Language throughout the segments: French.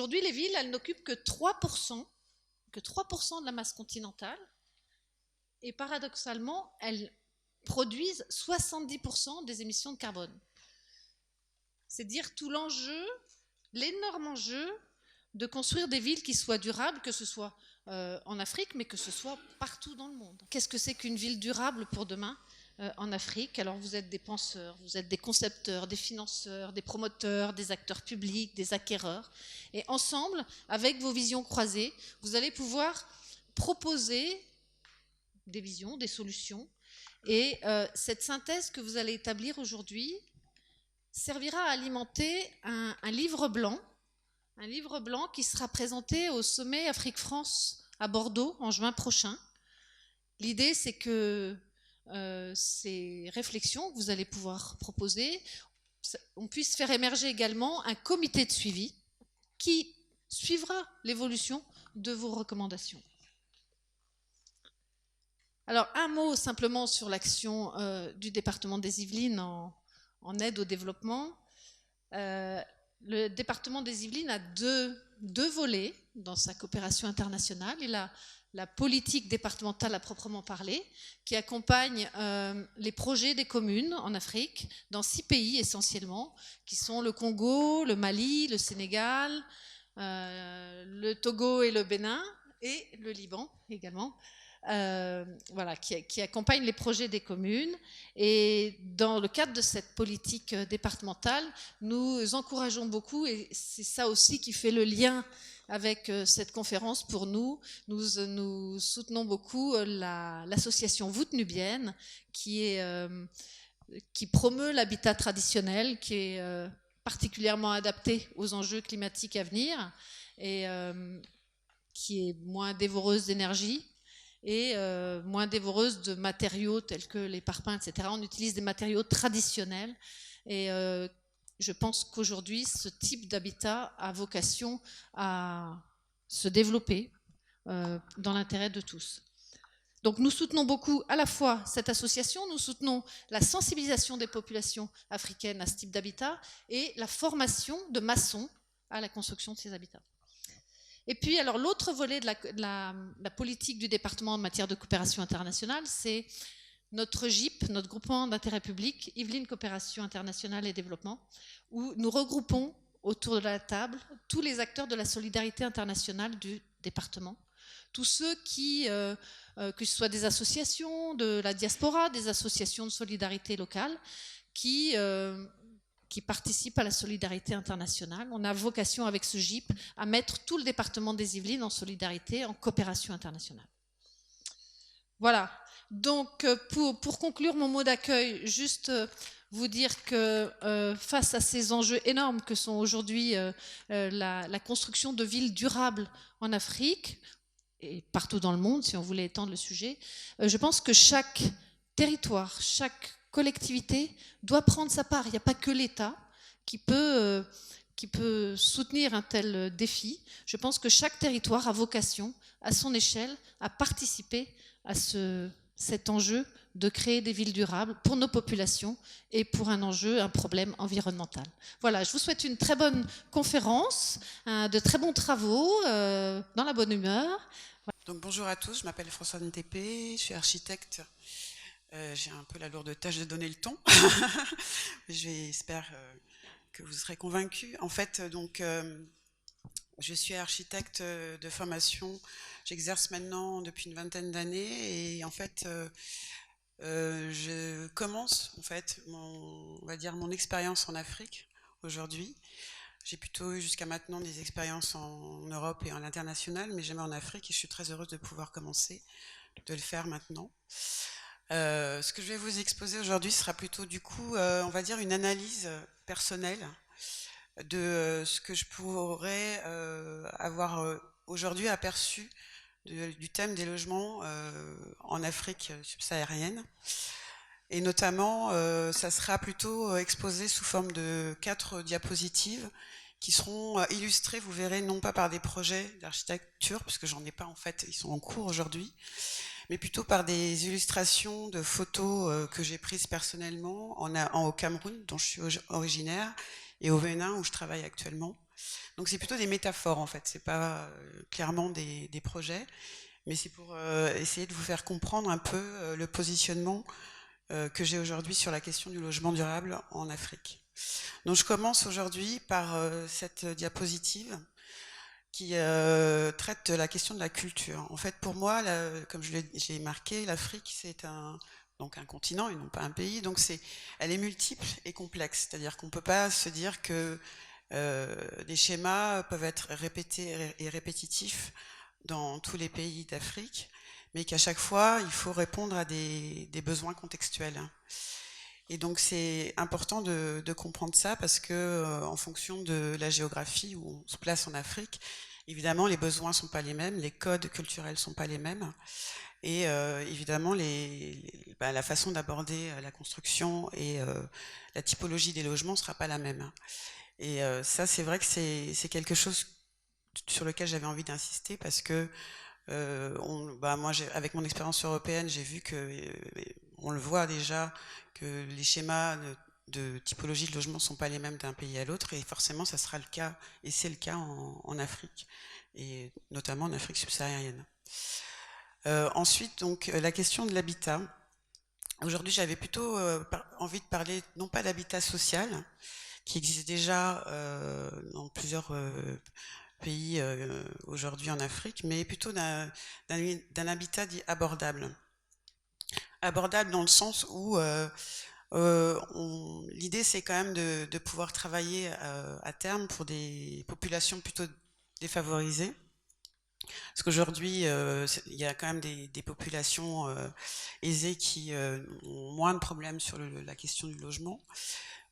Aujourd'hui, les villes, elles n'occupent que 3% de la masse continentale, et paradoxalement, elles produisent 70% des émissions de carbone. C'est dire tout l'enjeu, l'énorme enjeu de construire des villes qui soient durables, que ce soit en Afrique, mais que ce soit partout dans le monde. Qu'est-ce que c'est qu'une ville durable pour demain en Afrique? Alors vous êtes des penseurs, vous êtes des concepteurs, des financeurs, des promoteurs, des acteurs publics, des acquéreurs. Et ensemble, avec vos visions croisées, vous allez pouvoir proposer des visions, des solutions. Et cette synthèse que vous allez établir aujourd'hui servira à alimenter un livre blanc qui sera présenté au sommet Afrique-France à Bordeaux en juin prochain. L'idée, c'est que ces réflexions que vous allez pouvoir proposer, on puisse faire émerger également un comité de suivi qui suivra l'évolution de vos recommandations. Alors, un mot simplement sur l'action du département des Yvelines en aide au développement. Le département des Yvelines a deux volets dans sa coopération internationale. Il a la politique départementale à proprement parler, qui accompagne les projets des communes en Afrique, dans 6 pays essentiellement, qui sont le Congo, le Mali, le Sénégal, le Togo et le Bénin, et le Liban également. Voilà, qui accompagne les projets des communes. Et dans le cadre de cette politique départementale, nous encourageons beaucoup, et c'est ça aussi qui fait le lien avec cette conférence pour nous. Nous soutenons beaucoup l'association Voûte Nubienne qui promeut l'habitat traditionnel, qui est particulièrement adapté aux enjeux climatiques à venir et qui est moins dévoreuse d'énergie et moins dévoreuse de matériaux tels que les parpaings, etc. On utilise des matériaux traditionnels et je pense qu'aujourd'hui, ce type d'habitat a vocation à se développer dans l'intérêt de tous. Donc nous soutenons beaucoup à la fois cette association, nous soutenons la sensibilisation des populations africaines à ce type d'habitat et la formation de maçons à la construction de ces habitats. Et puis, alors, l'autre volet de la politique du département en matière de coopération internationale, c'est notre GIP, notre groupement d'intérêt public, Yvelines Coopération Internationale et Développement, où nous regroupons autour de la table tous les acteurs de la solidarité internationale du département, tous ceux que ce soit des associations de la diaspora, des associations de solidarité locale, qui participent à la solidarité internationale. On a vocation avec ce GIP à mettre tout le département des Yvelines en solidarité, en coopération internationale. Voilà. Donc, pour conclure mon mot d'accueil, juste vous dire que face à ces enjeux énormes que sont aujourd'hui la construction de villes durables en Afrique et partout dans le monde, si on voulait étendre le sujet, je pense que chaque territoire, chaque collectivité doit prendre sa part. Il n'y a pas que l'État qui peut soutenir un tel défi. Je pense que chaque territoire a vocation, à son échelle, à participer à cet enjeu de créer des villes durables pour nos populations et pour un problème environnemental. Voilà, je vous souhaite une très bonne conférence, de très bons travaux, dans la bonne humeur. Voilà. Donc bonjour à tous, je m'appelle Françoise Ntépé, je suis architecte. J'ai un peu la lourde tâche de donner le ton. J'espère que vous serez convaincus. En fait, donc, je suis architecte de formation. J'exerce maintenant depuis une vingtaine d'années et en fait, je commence en fait, on va dire mon expérience en Afrique aujourd'hui. J'ai plutôt eu jusqu'à maintenant des expériences en Europe et en international, mais jamais en Afrique et je suis très heureuse de pouvoir commencer, de le faire maintenant. Ce que je vais vous exposer aujourd'hui sera plutôt du coup, on va dire une analyse personnelle de ce que je pourrais avoir aujourd'hui aperçu du thème des logements en Afrique subsaharienne. Et notamment, ça sera plutôt exposé sous forme de 4 diapositives qui seront illustrées, vous verrez, non pas par des projets d'architecture, puisque j'en ai pas en fait, ils sont en cours aujourd'hui, mais plutôt par des illustrations de photos que j'ai prises personnellement au Cameroun, dont je suis originaire, et au Bénin, où je travaille actuellement. Donc c'est plutôt des métaphores en fait, c'est pas clairement des projets, mais c'est pour essayer de vous faire comprendre un peu le positionnement que j'ai aujourd'hui sur la question du logement durable en Afrique. Donc je commence aujourd'hui par cette diapositive qui traite de la question de la culture. En fait, pour moi, comme j'ai marqué, l'Afrique, c'est donc un continent et non pas un pays. Donc elle est multiple et complexe. C'est-à-dire qu'on ne peut pas se dire que les schémas peuvent être répétés et répétitifs dans tous les pays d'Afrique, mais qu'à chaque fois, il faut répondre à des besoins contextuels. Et donc c'est important de comprendre ça parce que en fonction de la géographie où on se place en Afrique, évidemment les besoins sont pas les mêmes, les codes culturels sont pas les mêmes, et évidemment la façon d'aborder la construction et la typologie des logements sera pas la même. Et ça c'est vrai que c'est quelque chose sur lequel j'avais envie d'insister parce que moi, avec mon expérience européenne, j'ai vu que on le voit déjà que les schémas de typologie de logement ne sont pas les mêmes d'un pays à l'autre, et forcément, ça sera le cas, et c'est le cas en Afrique, et notamment en Afrique subsaharienne. Ensuite, donc, la question de l'habitat. Aujourd'hui, j'avais plutôt envie de parler, non pas d'habitat social, qui existe déjà dans plusieurs pays aujourd'hui en Afrique, mais plutôt d'un habitat dit abordable. Abordable dans le sens où l'idée c'est quand même de pouvoir travailler à terme pour des populations plutôt défavorisées. Parce qu'aujourd'hui, il y a quand même des populations aisées qui ont moins de problèmes sur la question du logement.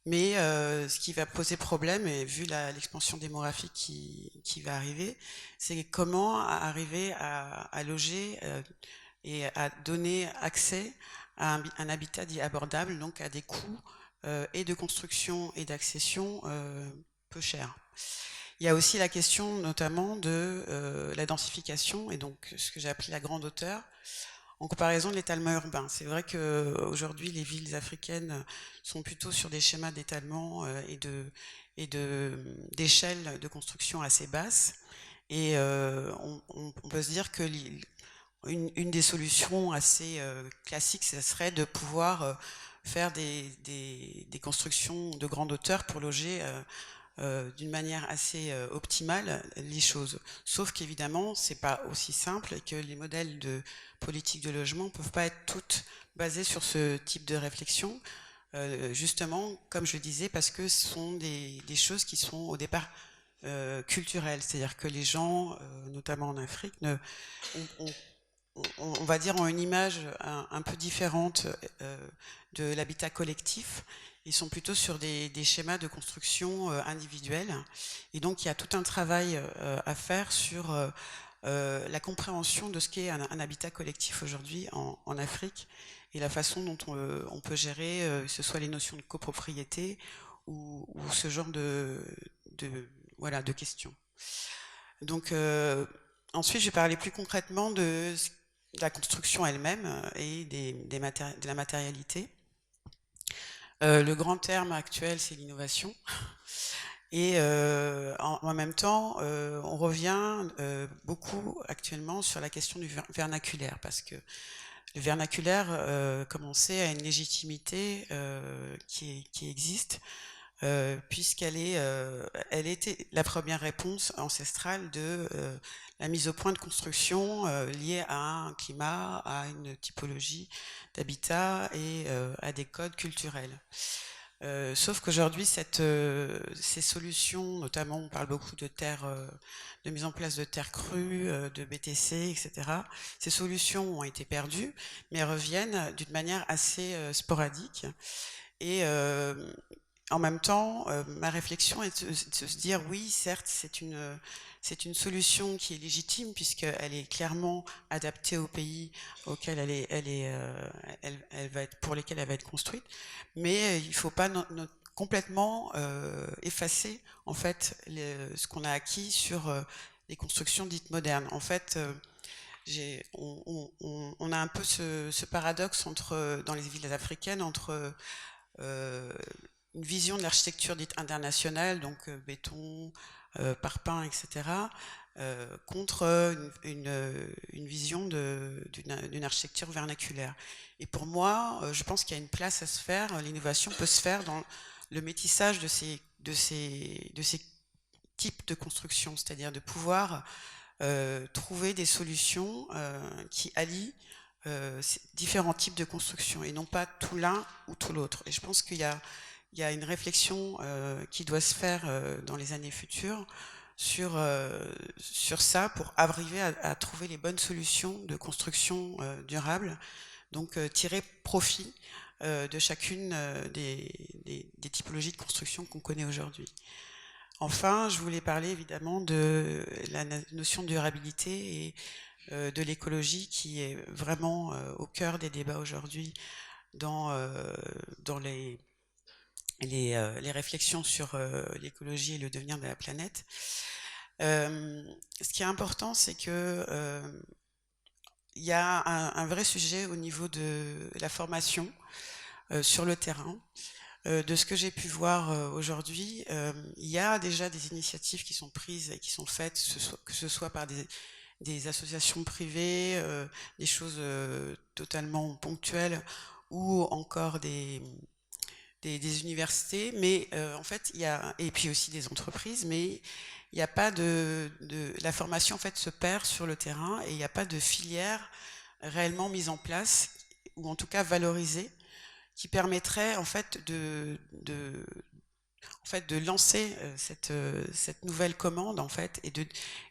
Mais ce qui va poser problème, et vu l'expansion démographique qui va arriver, c'est comment arriver à loger et à donner accès à un habitat dit abordable, donc à des coûts et de construction et d'accession peu chers. Il y a aussi la question notamment de la densification, et donc ce que j'ai appelé la grande hauteur, en comparaison de l'étalement urbain. C'est vrai qu'aujourd'hui, les villes africaines sont plutôt sur des schémas d'étalement et d'échelle de construction assez basses. Et on peut se dire que une des solutions assez classiques, ce serait de pouvoir faire des constructions de grande hauteur pour loger d'une manière assez optimale les choses. Sauf qu'évidemment, c'est pas aussi simple et que les modèles de politique de logement peuvent pas être toutes basées sur ce type de réflexion. Justement, comme je le disais, parce que ce sont des choses qui sont au départ culturelles. C'est-à-dire que les gens, notamment en Afrique, on va dire, ont une image un peu différente de l'habitat collectif. Ils sont plutôt sur des schémas de construction individuels. Et donc, il y a tout un travail à faire sur la compréhension de ce qu'est un habitat collectif aujourd'hui en Afrique et la façon dont on peut gérer, que ce soit les notions de copropriété ou ce genre voilà, de questions. Donc, ensuite, je vais parler plus concrètement de la construction elle-même et de la matérialité. Le grand terme actuel, c'est l'innovation. Et en même temps, on revient beaucoup actuellement sur la question du vernaculaire, parce que le vernaculaire, comme on sait, a une légitimité qui existe, puisqu'elle elle était la première réponse ancestrale de la mise au point de construction liée à un climat, à une typologie d'habitat et à des codes culturels. Sauf qu'aujourd'hui, ces solutions, notamment on parle beaucoup de de mise en place de terres crues, de BTC, etc. Ces solutions ont été perdues, mais reviennent d'une manière assez sporadique. Et en même temps, ma réflexion est de se dire, oui, certes, c'est une solution qui est légitime puisqu'elle est clairement adaptée aux pays auxquels elle va être, pour lesquels elle va être construite, mais il ne faut pas complètement effacer en fait ce qu'on a acquis sur les constructions dites modernes. En fait, on a un peu ce paradoxe dans les villes africaines entre une vision de l'architecture dite internationale, donc béton, Parpin, etc., contre une vision d'une architecture vernaculaire. Et pour moi, je pense qu'il y a une place à se faire, l'innovation peut se faire dans le métissage de ces types de construction, c'est-à-dire de pouvoir trouver des solutions qui allient ces différents types de construction et non pas tout l'un ou tout l'autre. Et je pense qu'il y a une réflexion qui doit se faire dans les années futures sur ça pour arriver à trouver les bonnes solutions de construction durable, donc tirer profit de chacune des typologies de construction qu'on connaît aujourd'hui. Enfin, je voulais parler évidemment de la notion de durabilité et de l'écologie qui est vraiment au cœur des débats aujourd'hui dans les réflexions sur l'écologie et le devenir de la planète. Ce qui est important, c'est que il y a un vrai sujet au niveau de la formation sur le terrain. De ce que j'ai pu voir aujourd'hui, il y a déjà des initiatives qui sont prises et qui sont faites, que ce soit par des associations privées, des choses totalement ponctuelles, ou encore des universités, mais en fait, et puis aussi des entreprises, mais il n'y a pas la formation en fait se perd sur le terrain et il n'y a pas de filière réellement mise en place, ou en tout cas valorisée, qui permettrait en fait de lancer cette nouvelle commande en fait et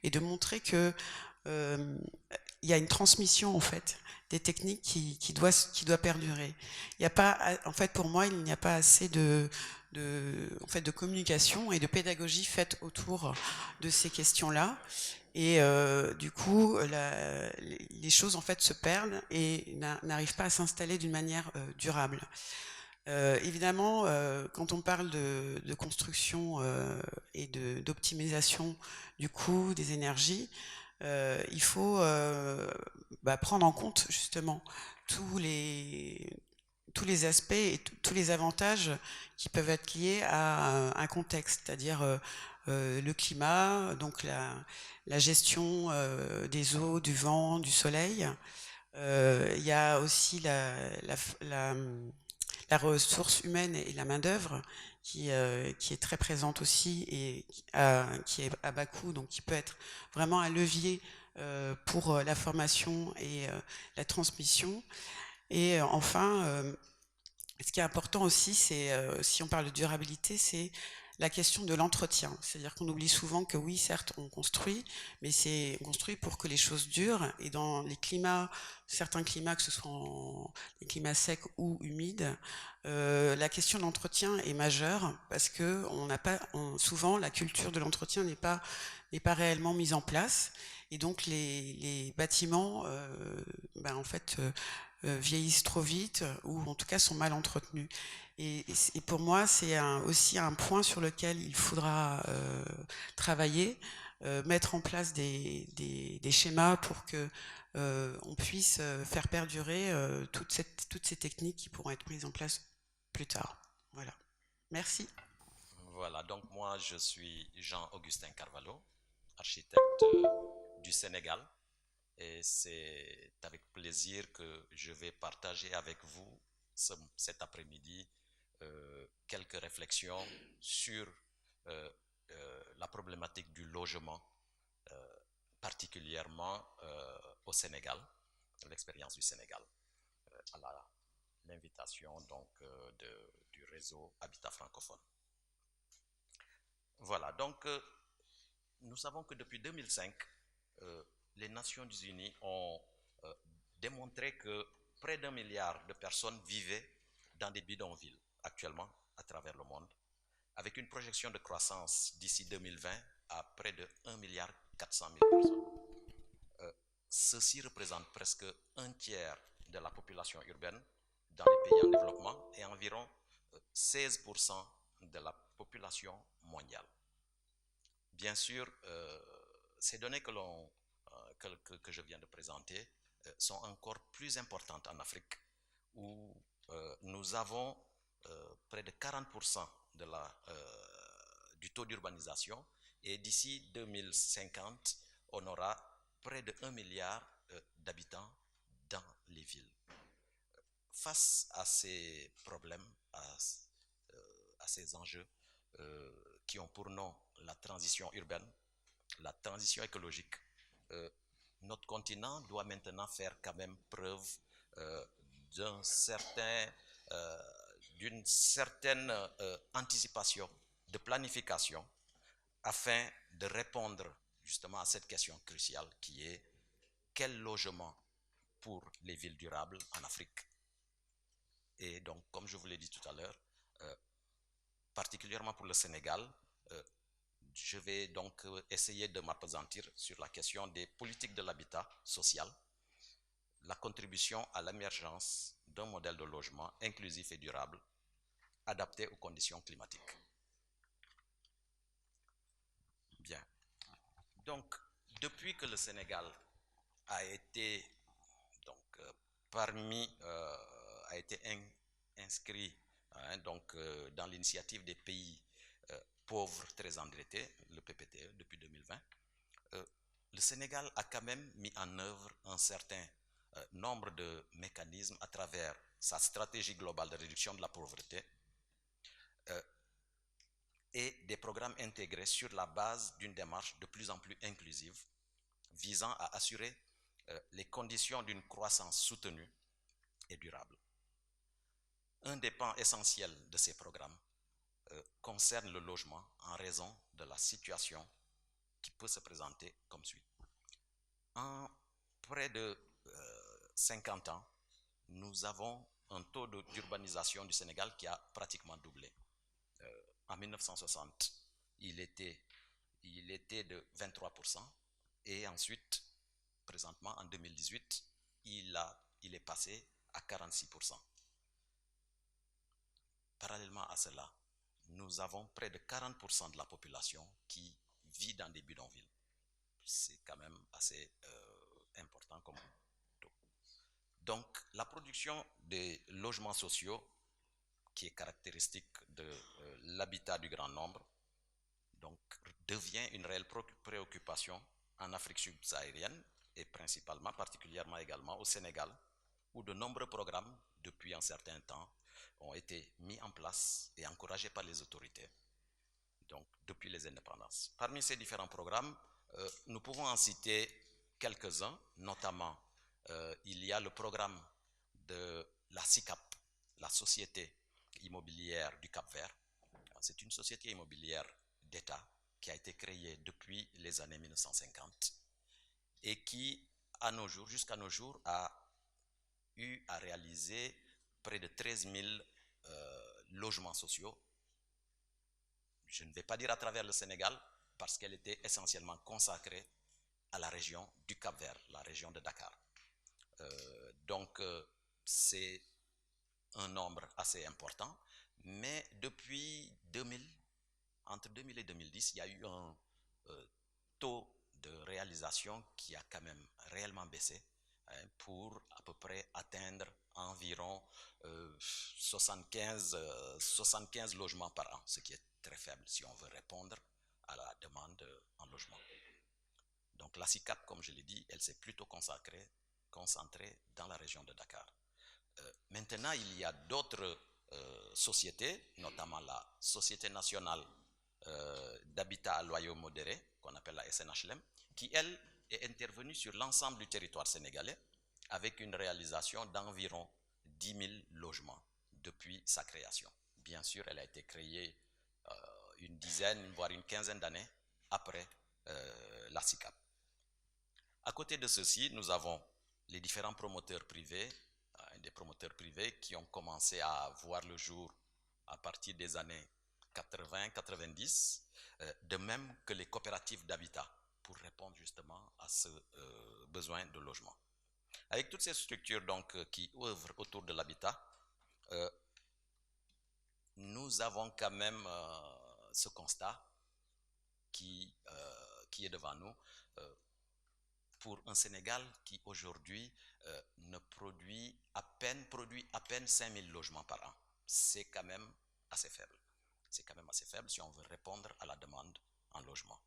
de montrer que il y a une transmission en fait des techniques qui doit perdurer. Il n'y a pas, en fait, pour moi, il n'y a pas assez en fait, de communication et de pédagogie faite autour de ces questions-là. Et du coup, les choses en fait se perdent et n'arrivent pas à s'installer d'une manière durable. Évidemment, quand on parle de construction et d'optimisation du coût des énergies, il faut prendre en compte justement tous les, tous les aspects et tous les avantages qui peuvent être liés à un contexte, c'est-à-dire le climat, donc la gestion des eaux, du vent, du soleil. Il y a aussi la ressource humaine et la main-d'œuvre qui est très présente aussi et qui est à bas coût, donc qui peut être vraiment un levier pour la formation et la transmission. Et enfin, ce qui est important aussi, c'est, si on parle de durabilité, c'est la question de l'entretien. C'est-à-dire qu'on oublie souvent que oui, certes, on construit, mais on construit pour que les choses durent. Et dans les climats, certains climats, que ce soit les climats secs ou humides, la question de l'entretien est majeure parce que souvent la culture de l'entretien n'est pas réellement mise en place. Et donc les bâtiments, en fait, vieillissent trop vite ou en tout cas sont mal entretenus. Et pour moi, c'est aussi un point sur lequel il faudra travailler, mettre en place des schémas pour que on puisse faire perdurer toutes ces techniques qui pourront être mises en place plus tard. Voilà. Merci. Voilà, donc moi je suis Jean-Augustin Carvalho, architecte du Sénégal, et c'est avec plaisir que je vais partager avec vous cet après-midi quelques réflexions sur la problématique du logement, particulièrement au Sénégal, l'expérience du Sénégal, à l'invitation donc du réseau Habitat francophone. Voilà, donc nous savons que depuis 2005, les Nations Unies ont démontré que près d'1 milliard de personnes vivaient dans des bidonvilles actuellement à travers le monde, avec une projection de croissance d'ici 2020 à près de 1 milliard 400 000 personnes. Ceci représente presque un tiers de la population urbaine dans les pays en développement et environ 16% de la population mondiale. Bien sûr, ces données que je viens de présenter sont encore plus importantes en Afrique, où nous avons près de 40% du taux d'urbanisation Et d'ici 2050, on aura près de 1 milliard d'habitants dans les villes. Face à ces problèmes, à ces enjeux qui ont pour nom la transition urbaine, la transition écologique, notre continent doit maintenant faire quand même preuve d'une certaine anticipation, de planification, afin de répondre justement à cette question cruciale qui est quel logement pour les villes durables en Afrique. Et donc, comme je vous l'ai dit tout à l'heure, particulièrement pour le Sénégal, je vais donc essayer de m'appesantir sur la question des politiques de l'habitat social, la contribution à l'émergence d'un modèle de logement inclusif et durable, adapté aux conditions climatiques. Bien. Donc, depuis que le Sénégal a été donc a été inscrit dans l'initiative des pays pauvres très endettés, le PPTE, depuis 2020, le Sénégal a quand même mis en œuvre un certain nombre de mécanismes à travers sa stratégie globale de réduction de la pauvreté et des programmes intégrés sur la base d'une démarche de plus en plus inclusive visant à assurer les conditions d'une croissance soutenue et durable. Un des pans essentiels de ces programmes concerne le logement en raison de la situation qui peut se présenter comme suit. En près de 50 ans, nous avons un taux d'urbanisation du Sénégal qui a pratiquement doublé. En 1960, il était de 23% et ensuite, présentement en 2018, il est passé à 46%. Parallèlement à cela, nous avons près de 40% de la population qui vit dans des bidonvilles. C'est quand même assez important comme taux. Donc, la production des logements sociaux, qui est caractéristique de l'habitat du grand nombre, donc, devient une réelle préoccupation en Afrique subsaharienne et principalement, particulièrement également au Sénégal, où de nombreux programmes, depuis un certain temps, ont été mis en place et encouragés par les autorités, donc depuis les indépendances. Parmi ces différents programmes, nous pouvons en citer quelques-uns, notamment il y a le programme de la SICAP, la Société immobilière du Cap-Vert. C'est une société immobilière d'État qui a été créée depuis les années 1950 et qui, jusqu'à nos jours, a eu à réaliser près de 13 000 logements sociaux. Je ne vais pas dire à travers le Sénégal, parce qu'elle était essentiellement consacrée à la région du Cap-Vert, la région de Dakar. Donc, c'est un nombre assez important, mais depuis 2000, entre 2000 et 2010, il y a eu un taux de réalisation qui a quand même réellement baissé pour à peu près atteindre environ 75 logements par an, ce qui est très faible si on veut répondre à la demande en logement. Donc la SICAP, comme je l'ai dit, elle s'est plutôt concentrée dans la région de Dakar. Maintenant, il y a d'autres sociétés, notamment la Société nationale d'habitat à loyer modéré, qu'on appelle la SNHLM, qui, elle, est intervenue sur l'ensemble du territoire sénégalais avec une réalisation d'environ 10 000 logements depuis sa création. Bien sûr, elle a été créée une dizaine, voire une quinzaine d'années après la SICAP. À côté de ceci, nous avons les différents promoteurs privés, des promoteurs privés qui ont commencé à voir le jour à partir des années 80-90, de même que les coopératives d'habitat pour répondre justement à ce besoin de logement. Avec toutes ces structures donc qui œuvrent autour de l'habitat, nous avons quand même ce constat qui est devant nous pour un Sénégal qui aujourd'hui produit à peine 5 000 logements par an. C'est quand même assez faible. C'est quand même assez faible si on veut répondre à la demande en logement.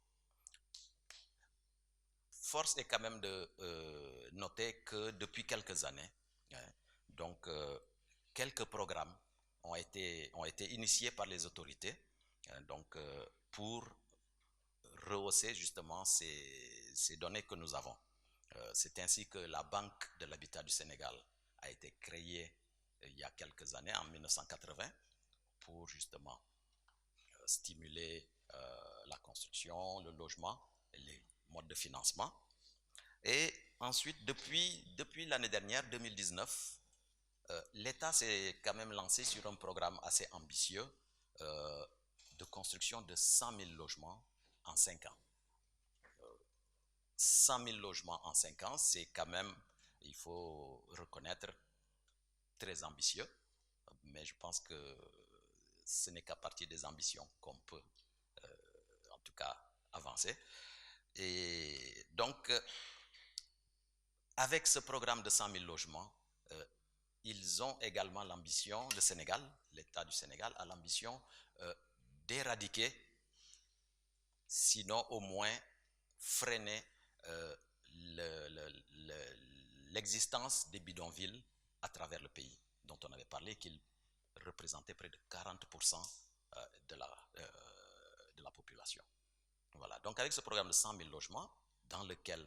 force est quand même de noter que depuis quelques années, donc quelques programmes ont été initiés par les autorités, donc pour rehausser justement ces données que nous avons. C'est ainsi que la Banque de l'Habitat du Sénégal a été créée il y a quelques années, en 1980, pour justement stimuler la construction, le logement, et les modes de financement. Et ensuite, depuis l'année dernière, 2019, l'État s'est quand même lancé sur un programme assez ambitieux de construction de 100 000 logements en 5 ans. 100 000 logements en 5 ans, c'est quand même, il faut reconnaître, très ambitieux, mais je pense que ce n'est qu'à partir des ambitions qu'on peut, en tout cas, avancer. Et donc, avec ce programme de 100 000 logements, ils ont également l'ambition, le Sénégal, l'État du Sénégal a l'ambition d'éradiquer, sinon au moins freiner l'existence des bidonvilles à travers le pays, dont on avait parlé qu'ils représentaient près de 40% de la population. Voilà. Donc avec ce programme de 100 000 logements, dans lequel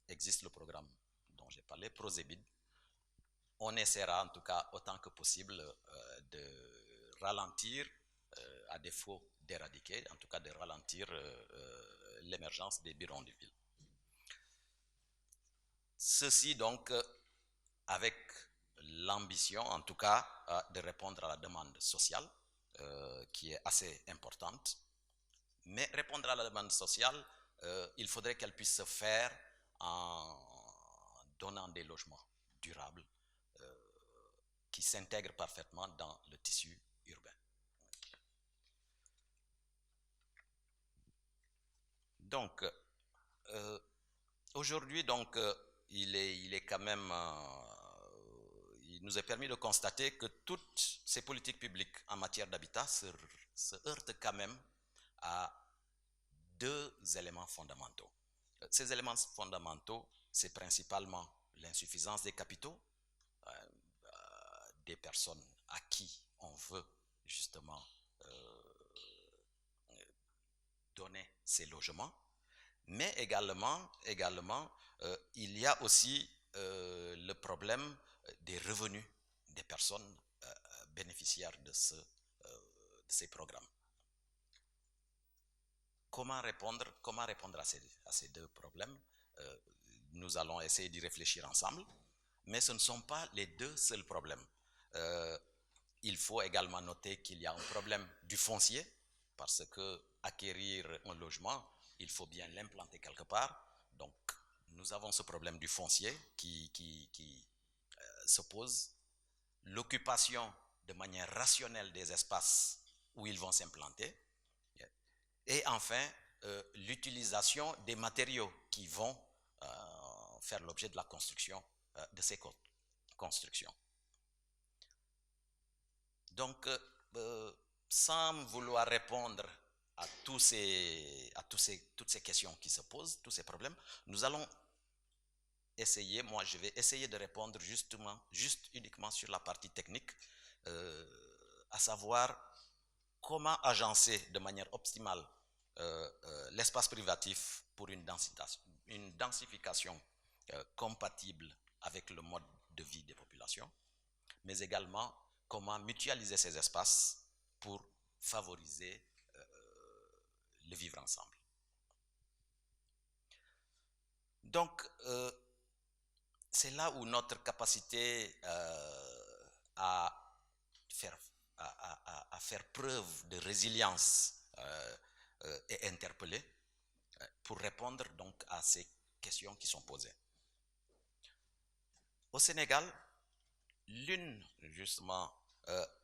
existe le programme dont j'ai parlé, Prozébid, on essaiera en tout cas autant que possible de ralentir, à défaut d'éradiquer, en tout cas de ralentir l'émergence des bidonvilles. Ceci donc avec l'ambition en tout cas de répondre à la demande sociale qui est assez importante. Mais répondre à la demande sociale, il faudrait qu'elle puisse se faire en donnant des logements durables qui s'intègrent parfaitement dans le tissu urbain. Donc, aujourd'hui, donc, il est quand même, il nous est permis de constater que toutes ces politiques publiques en matière d'habitat se heurtent quand même à deux éléments fondamentaux. Ces éléments fondamentaux, c'est principalement l'insuffisance des capitaux, des personnes à qui on veut justement donner ces logements, mais également il y a aussi le problème des revenus des personnes bénéficiaires de ces programmes. Comment répondre à ces deux problèmes? Nous allons essayer d'y réfléchir ensemble, mais ce ne sont pas les deux seuls problèmes. Il faut également noter qu'il y a un problème du foncier, parce que acquérir un logement, il faut bien l'implanter quelque part. Donc, nous avons ce problème du foncier qui se pose. L'occupation de manière rationnelle des espaces où ils vont s'implanter. Et enfin, l'utilisation des matériaux qui vont faire l'objet de la construction de ces constructions. Donc, sans vouloir répondre à toutes ces questions qui se posent, tous ces problèmes, nous allons essayer, moi je vais essayer de répondre uniquement sur la partie technique, à savoir comment agencer de manière optimale l'espace privatif pour une densification compatible avec le mode de vie des populations, mais également comment mutualiser ces espaces pour favoriser le vivre ensemble. Donc, c'est là où notre capacité à faire preuve de résilience est interpellée pour répondre donc à ces questions qui sont posées. Au Sénégal, l'une justement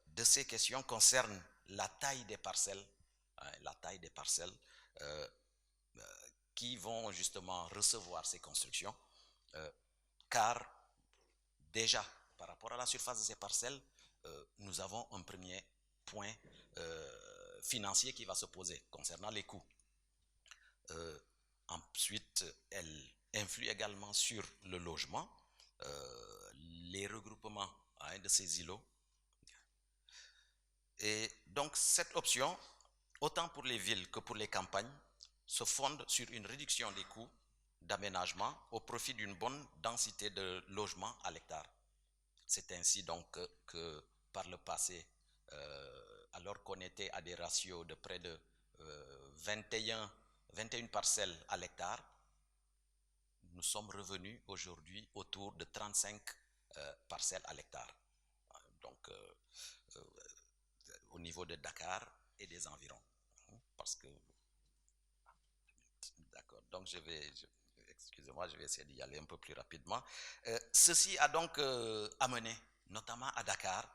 de ces questions concerne la taille des parcelles, qui vont justement recevoir ces constructions, car déjà par rapport à la surface de ces parcelles, nous avons un premier point financier qui va se poser concernant les coûts. Ensuite, elle influe également sur le logement, les regroupements de ces îlots. Et donc cette option, autant pour les villes que pour les campagnes, se fonde sur une réduction des coûts d'aménagement au profit d'une bonne densité de logements à l'hectare. C'est ainsi donc que par le passé, alors qu'on était à des ratios de près de 21 parcelles à l'hectare, nous sommes revenus aujourd'hui autour de 35 parcelles à l'hectare. Donc, au niveau de Dakar et des environs. Parce que... D'accord, donc excusez-moi, je vais essayer d'y aller un peu plus rapidement. Ceci a donc amené, notamment à Dakar,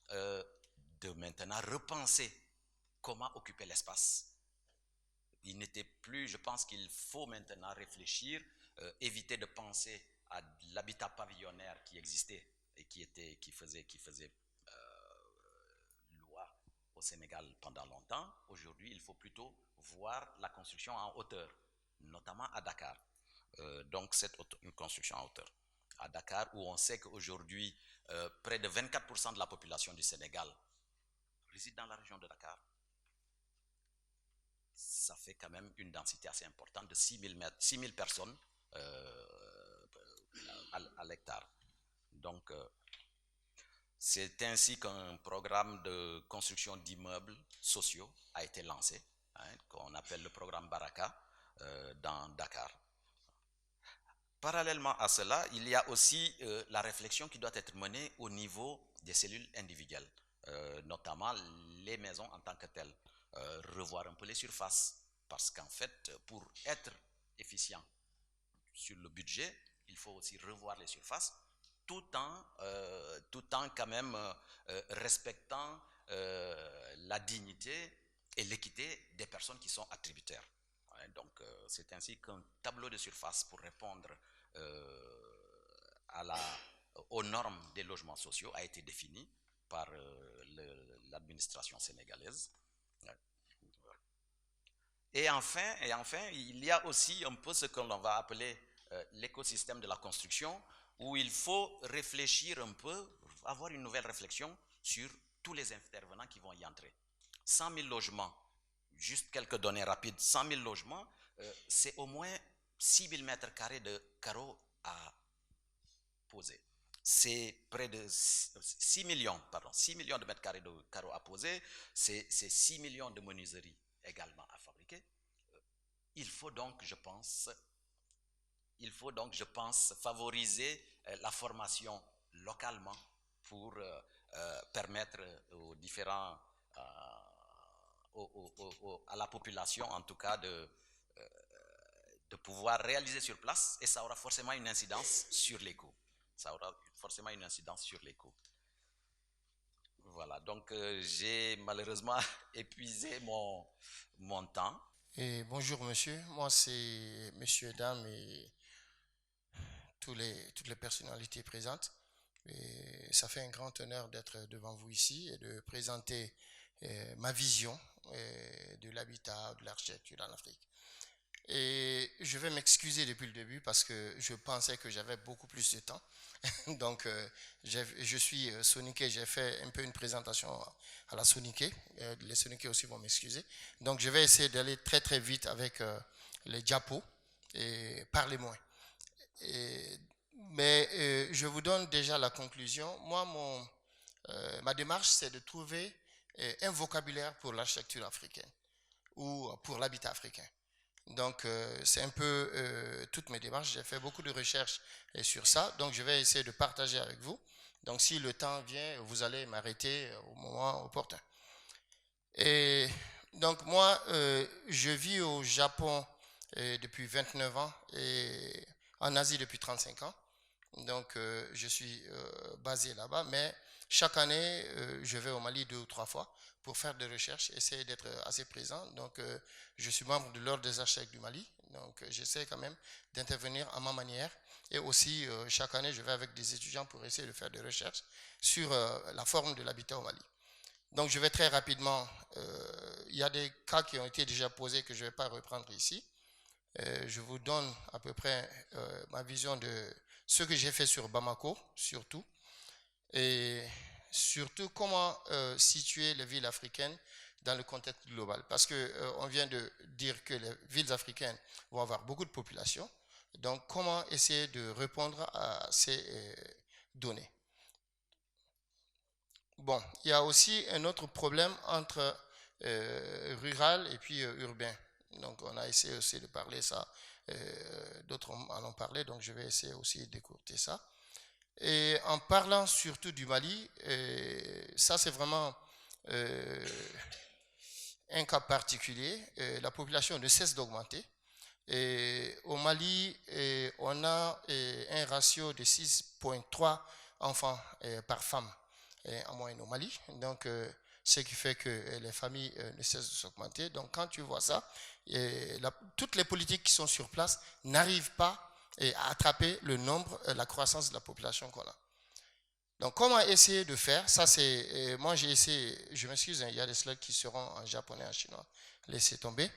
de maintenant repenser comment occuper l'espace. Il n'était plus, je pense qu'il faut maintenant réfléchir, éviter de penser à l'habitat pavillonnaire qui existait et qui faisait loi au Sénégal pendant longtemps. Aujourd'hui, il faut plutôt voir la construction en hauteur, notamment à Dakar. Donc, une construction en hauteur. À Dakar, où on sait qu'aujourd'hui, près de 24% de la population du Sénégal réside dans la région de Dakar. Ça fait quand même une densité assez importante de 6 000 personnes à l'hectare. Donc, c'est ainsi qu'un programme de construction d'immeubles sociaux a été lancé, qu'on appelle le programme Baraka dans Dakar. Parallèlement à cela, il y a aussi la réflexion qui doit être menée au niveau des cellules individuelles, notamment les maisons en tant que telles. Revoir un peu les surfaces, parce qu'en fait, pour être efficient sur le budget, il faut aussi revoir les surfaces, tout en quand même respectant la dignité et l'équité des personnes qui sont attributaires. Donc, c'est ainsi qu'un tableau de surface pour répondre aux normes des logements sociaux a été défini par l'administration sénégalaise. Et enfin, il y a aussi un peu ce que l'on va appeler l'écosystème de la construction, où il faut réfléchir un peu, avoir une nouvelle réflexion sur tous les intervenants qui vont y entrer. 100 000 logements, juste quelques données rapides, 100 000 logements, c'est au moins 6 000 mètres carrés de carreaux à poser. C'est près de 6 millions de mètres carrés de carreaux à poser, c'est 6 millions de menuiseries également à fabriquer. Il faut donc, je pense, favoriser la formation localement pour permettre aux différents, à la population en tout cas de pouvoir réaliser sur place, et ça aura forcément une incidence sur les coûts. Voilà, donc j'ai malheureusement épuisé mon temps. Et bonjour monsieur, moi c'est monsieur, dame et toutes les personnalités présentes. Et ça fait un grand honneur d'être devant vous ici et de présenter ma vision de l'habitat, de l'architecture en Afrique. Et je vais m'excuser depuis le début parce que je pensais que j'avais beaucoup plus de temps. Donc, je suis soniqué, j'ai fait un peu une présentation à la soniqué. Les soniqués aussi vont m'excuser. Donc, je vais essayer d'aller très très vite avec les diapos et parler moins. Mais je vous donne déjà la conclusion. Moi, ma démarche, c'est de trouver un vocabulaire pour l'architecture africaine ou pour l'habitat africain. Donc, c'est un peu toutes mes démarches. J'ai fait beaucoup de recherches sur ça. Donc, je vais essayer de partager avec vous. Donc, si le temps vient, vous allez m'arrêter au moment opportun. Et donc, moi, je vis au Japon depuis 29 ans et en Asie depuis 35 ans. Donc, je suis basé là-bas. Mais chaque année, je vais au Mali 2 ou 3 fois pour faire des recherches, essayer d'être assez présent. Donc, je suis membre de l'Ordre des architectes du Mali. Donc, j'essaie quand même d'intervenir à ma manière. Et aussi, chaque année, je vais avec des étudiants pour essayer de faire des recherches sur la forme de l'habitat au Mali. Donc, je vais très rapidement. Il y a des cas qui ont été déjà posés que je ne vais pas reprendre ici. Je vous donne à peu près ma vision de ce que j'ai fait sur Bamako, surtout, et surtout comment situer les villes africaines dans le contexte global. Parce qu'on vient de dire que les villes africaines vont avoir beaucoup de population. Donc, comment essayer de répondre à ces données? Bon, il y a aussi un autre problème entre rural et puis urbain. Donc, on a essayé aussi de parler ça. D'autres en ont parlé, donc je vais essayer aussi d'écourter ça. Et en parlant surtout du Mali, ça c'est vraiment un cas particulier. La population ne cesse d'augmenter. Au Mali, on a un ratio de 6,3 enfants par femme en moyenne au Mali. Donc, ce qui fait que les familles ne cessent de s'augmenter. Donc, quand tu vois ça, toutes les politiques qui sont sur place n'arrivent pas à attraper le nombre, la croissance de la population qu'on a. Donc, comment essayer de faire? Ça, c'est. Moi, j'ai essayé. Je m'excuse, hein, il y a des slides qui seront en japonais, en chinois. Laissez tomber.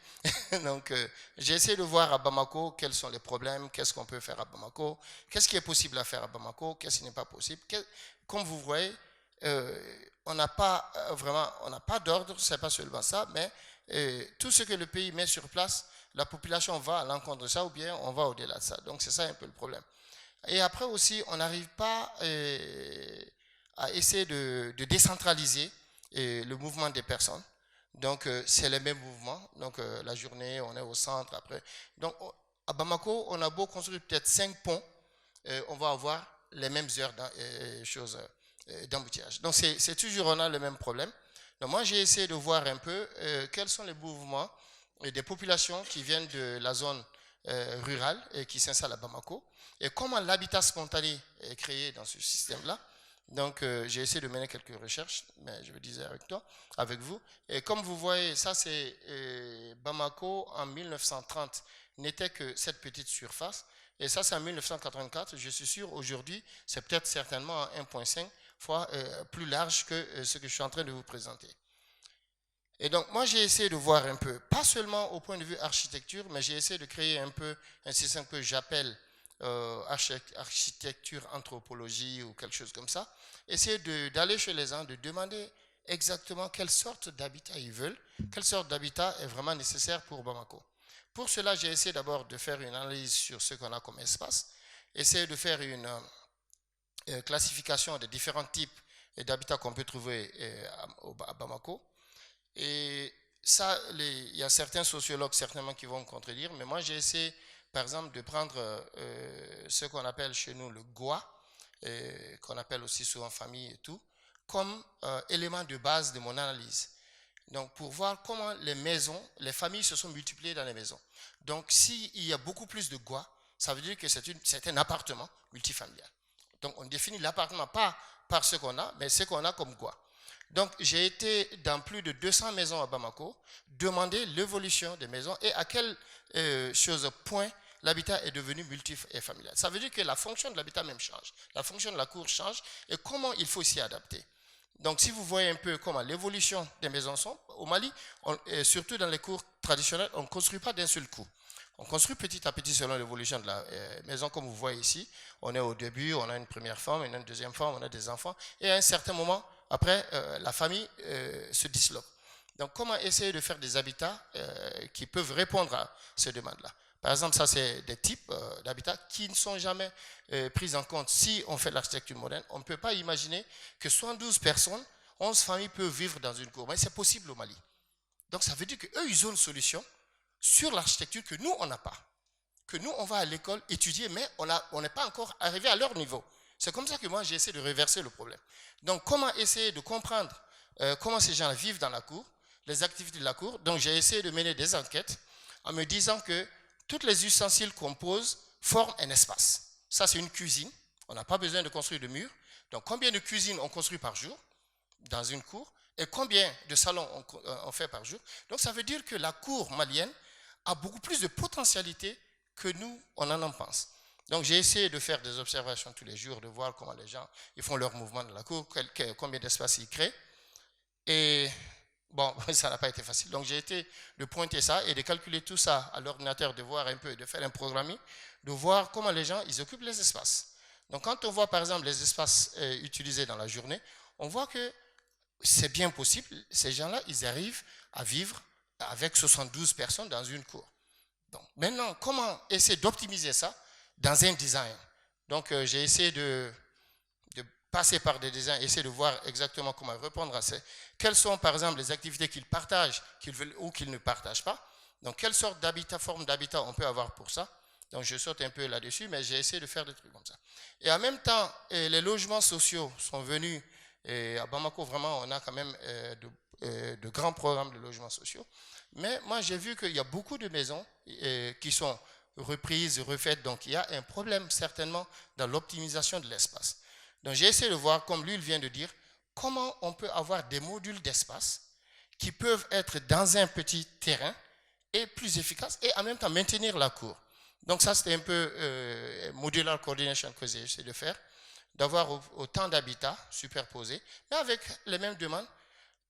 Donc, j'ai essayé de voir à Bamako quels sont les problèmes, qu'est-ce qu'on peut faire à Bamako, qu'est-ce qui est possible à faire à Bamako, qu'est-ce qui n'est pas possible. Comme vous voyez, on n'a pas vraiment, on n'a pas d'ordre, c'est pas seulement ça, mais tout ce que le pays met sur place, la population va à l'encontre de ça ou bien on va au-delà de ça. Donc, c'est ça un peu le problème. Et après aussi, on n'arrive pas à essayer de décentraliser le mouvement des personnes. Donc, c'est les mêmes mouvements. Donc, la journée, on est au centre après. Donc, à Bamako, on a beau construire peut-être 5 ponts, on va avoir les mêmes heures d'embouteillage. Donc, c'est toujours, on a le même problème. Donc, moi, j'ai essayé de voir un peu quels sont les mouvements des populations qui viennent de la zone rurale et qui s'installent à Bamako et comment l'habitat spontané est créé dans ce système-là. Donc, j'ai essayé de mener quelques recherches, mais je le disais avec vous. Et comme vous voyez, ça c'est Bamako en 1930 n'était que cette petite surface. Et ça c'est en 1984. Je suis sûr aujourd'hui, c'est peut-être certainement 1,5 fois plus large que ce que je suis en train de vous présenter. Et donc, moi, j'ai essayé de voir un peu, pas seulement au point de vue architecture, mais j'ai essayé de créer un peu un système que j'appelle architecture, anthropologie ou quelque chose comme ça. Essayer d'aller chez les gens, de demander exactement quelle sorte d'habitat ils veulent, quelle sorte d'habitat est vraiment nécessaire pour Bamako. Pour cela, j'ai essayé d'abord de faire une analyse sur ce qu'on a comme espace, essayer de faire une classification des différents types d'habitats qu'on peut trouver à Bamako. Et ça, il y a certains sociologues certainement qui vont me contredire, mais moi j'ai essayé par exemple de prendre ce qu'on appelle chez nous le Goa, qu'on appelle aussi souvent famille et tout, comme élément de base de mon analyse. Donc pour voir comment les maisons, les familles se sont multipliées dans les maisons. Donc s'il y a beaucoup plus de Goa, ça veut dire que c'est un appartement multifamilial. Donc on définit l'appartement pas par ce qu'on a, mais ce qu'on a comme Goa. Donc, j'ai été dans plus de 200 maisons à Bamako, demander l'évolution des maisons et à quel point l'habitat est devenu multifamilial. Ça veut dire que la fonction de l'habitat même change, la fonction de la cour change et comment il faut s'y adapter. Donc, si vous voyez un peu comment l'évolution des maisons sont, au Mali, surtout dans les cours traditionnelles, on ne construit pas d'un seul coup. On construit petit à petit selon l'évolution de la maison, comme vous voyez ici. On est au début, on a une première femme, on a une deuxième femme, on a des enfants. Et à un certain moment, après, la famille se disloque. Donc, comment essayer de faire des habitats qui peuvent répondre à ces demandes-là? Par exemple, ça, c'est des types d'habitats qui ne sont jamais pris en compte. Si on fait l'architecture moderne, on ne peut pas imaginer que 72 personnes, 11 familles peuvent vivre dans une cour. Mais c'est possible au Mali. Donc, ça veut dire qu'eux, ils ont une solution sur l'architecture que nous, on n'a pas. Que nous, on va à l'école étudier, mais on n'est pas encore arrivé à leur niveau. C'est comme ça que moi, j'ai essayé de reverser le problème. Donc, comment essayer de comprendre comment ces gens vivent dans la cour, les activités de la cour. Donc, j'ai essayé de mener des enquêtes en me disant que tous les ustensiles qu'on pose forment un espace. Ça, c'est une cuisine. On n'a pas besoin de construire de murs. Donc, combien de cuisines on construit par jour dans une cour et combien de salons on fait par jour. Donc, ça veut dire que la cour malienne a beaucoup plus de potentialité que nous, on en pense. Donc, j'ai essayé de faire des observations tous les jours, de voir comment les gens ils font leur mouvement dans la cour, combien d'espace ils créent. Et Bon, ça n'a pas été facile. Donc, j'ai été de pointer ça et de calculer tout ça à l'ordinateur, de voir un peu, de faire un programming, de voir comment les gens, ils occupent les espaces. Donc, quand on voit, par exemple, les espaces utilisés dans la journée, on voit que c'est bien possible. Ces gens-là, ils arrivent à vivre avec 72 personnes dans une cour. Donc, maintenant, comment essayer d'optimiser ça dans un design? Donc, j'ai essayé de passer par des designs, essayer de voir exactement comment répondre à ces... Quelles sont, par exemple, les activités qu'ils partagent, qu'ils veulent ou qu'ils ne partagent pas. Donc, quelle sorte d'habitat, forme d'habitat on peut avoir pour ça. Donc, je saute un peu là-dessus, mais j'ai essayé de faire des trucs comme ça. Et en même temps, les logements sociaux sont venus. Et à Bamako, vraiment, on a quand même de grands programmes de logements sociaux. Mais moi, j'ai vu qu'il y a beaucoup de maisons qui sont reprises, refaites. Donc, il y a un problème certainement dans l'optimisation de l'espace. Donc, j'ai essayé de voir, comme lui, il vient de dire, comment on peut avoir des modules d'espace qui peuvent être dans un petit terrain et plus efficaces et en même temps maintenir la cour. Donc, ça, c'était un peu modular coordination que j'ai essayé de faire, d'avoir autant d'habitats superposés, mais avec les mêmes demandes.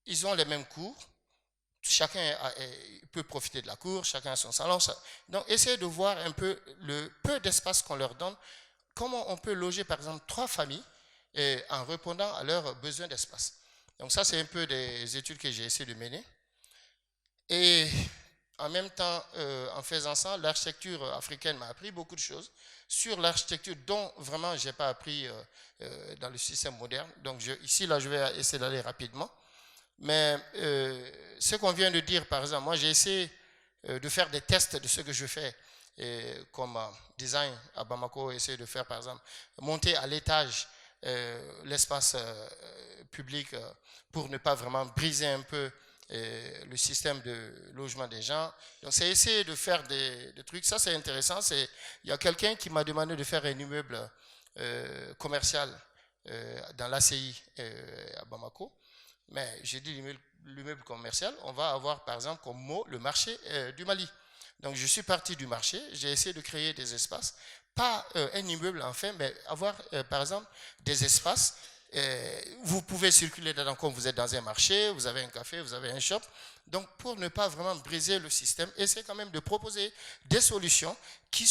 Ils ont les mêmes cours. Chacun peut profiter de la cour, chacun a son salon. Donc, essayez de voir un peu le peu d'espace qu'on leur donne, comment on peut loger, par exemple, 3 familles en répondant à leurs besoins d'espace. Donc, ça, c'est un peu des études que j'ai essayé de mener. Et en même temps, en faisant ça, l'architecture africaine m'a appris beaucoup de choses sur l'architecture dont vraiment je n'ai pas appris dans le système moderne. Donc, ici, là, je vais essayer d'aller rapidement. Mais ce qu'on vient de dire, par exemple, moi j'ai essayé de faire des tests de ce que je fais comme design à Bamako, essayer de faire par exemple, monter à l'étage l'espace public pour ne pas vraiment briser un peu le système de logement des gens. Donc c'est essayer de faire des trucs, ça c'est intéressant. Il y a quelqu'un qui m'a demandé de faire un immeuble commercial dans l'ACI à Bamako. Mais j'ai dit l'immeuble commercial, on va avoir par exemple comme mot le marché du Mali. Donc je suis parti du marché, j'ai essayé de créer des espaces, pas un immeuble enfin, mais avoir par exemple des espaces. Vous pouvez circuler dedans comme vous êtes dans un marché, vous avez un café, vous avez un shop. Donc pour ne pas vraiment briser le système, essayez quand même de proposer des solutions qui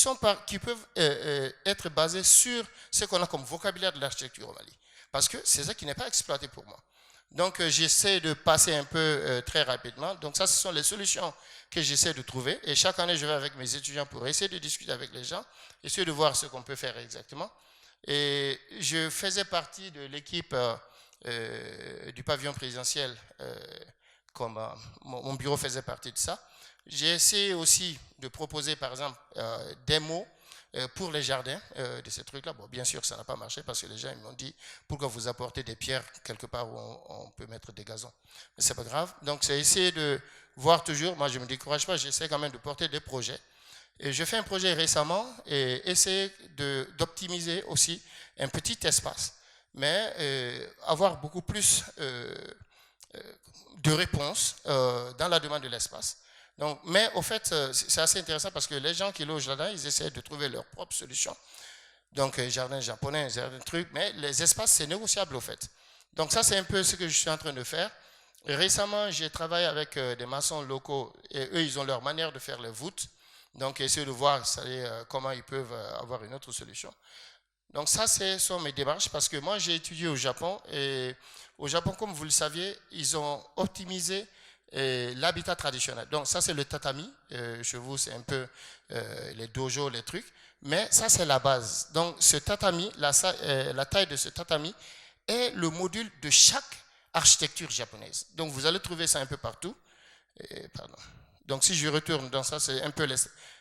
peuvent être basées sur ce qu'on a comme vocabulaire de l'architecture au Mali. Parce que c'est ça qui n'est pas exploité pour moi. Donc, j'essaie de passer un peu très rapidement. Donc, ça, ce sont les solutions que j'essaie de trouver. Et chaque année, je vais avec mes étudiants pour essayer de discuter avec les gens, essayer de voir ce qu'on peut faire exactement. Et je faisais partie de l'équipe du pavillon présidentiel, comme mon bureau faisait partie de ça. J'ai essayé aussi de proposer, par exemple, des mots pour les jardins de ces trucs-là. Bon, bien sûr, ça n'a pas marché parce que les gens m'ont dit pourquoi vous apportez des pierres quelque part où on peut mettre des gazons. Mais c'est pas grave. Donc, c'est essayer de voir toujours. Moi, je ne me décourage pas, j'essaie quand même de porter des projets. Et je fais un projet récemment et essayer d'optimiser aussi un petit espace, mais avoir beaucoup plus de réponses dans la demande de l'espace. Donc, mais au fait, c'est assez intéressant parce que les gens qui logent là-dedans, ils essaient de trouver leur propre solution. Donc, jardin japonais, jardin truc, mais les espaces, c'est négociable au fait. Donc, ça, c'est un peu ce que je suis en train de faire. Et récemment, j'ai travaillé avec des maçons locaux et eux, ils ont leur manière de faire les voûtes. Donc, essayer de voir comment ils peuvent avoir une autre solution. Donc, ça, ce sont mes démarches parce que moi, j'ai étudié au Japon et au Japon, comme vous le saviez, ils ont optimisé l'habitat traditionnel. Donc ça c'est le tatami, chez vous c'est un peu les dojos, les trucs, mais ça c'est la base. Donc ce tatami, la taille de ce tatami est le module de chaque architecture japonaise. Donc vous allez trouver ça un peu partout. Pardon. Donc si je retourne dans ça, c'est un peu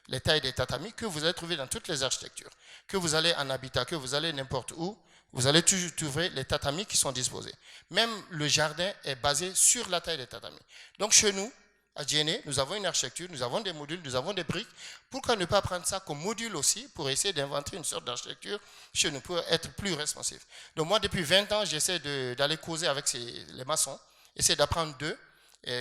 les tailles des tatamis que vous allez trouver dans toutes les architectures. Que vous allez en habitat, que vous allez n'importe où, vous allez toujours trouver les tatamis qui sont disposés. Même le jardin est basé sur la taille des tatamis. Donc chez nous, à Djéné, nous avons une architecture, nous avons des modules, nous avons des briques. Pourquoi ne pas prendre ça comme module aussi pour essayer d'inventer une sorte d'architecture chez nous pour être plus responsif. Donc moi, depuis 20 ans, j'essaie d'aller causer avec les maçons, essayer d'apprendre d'eux.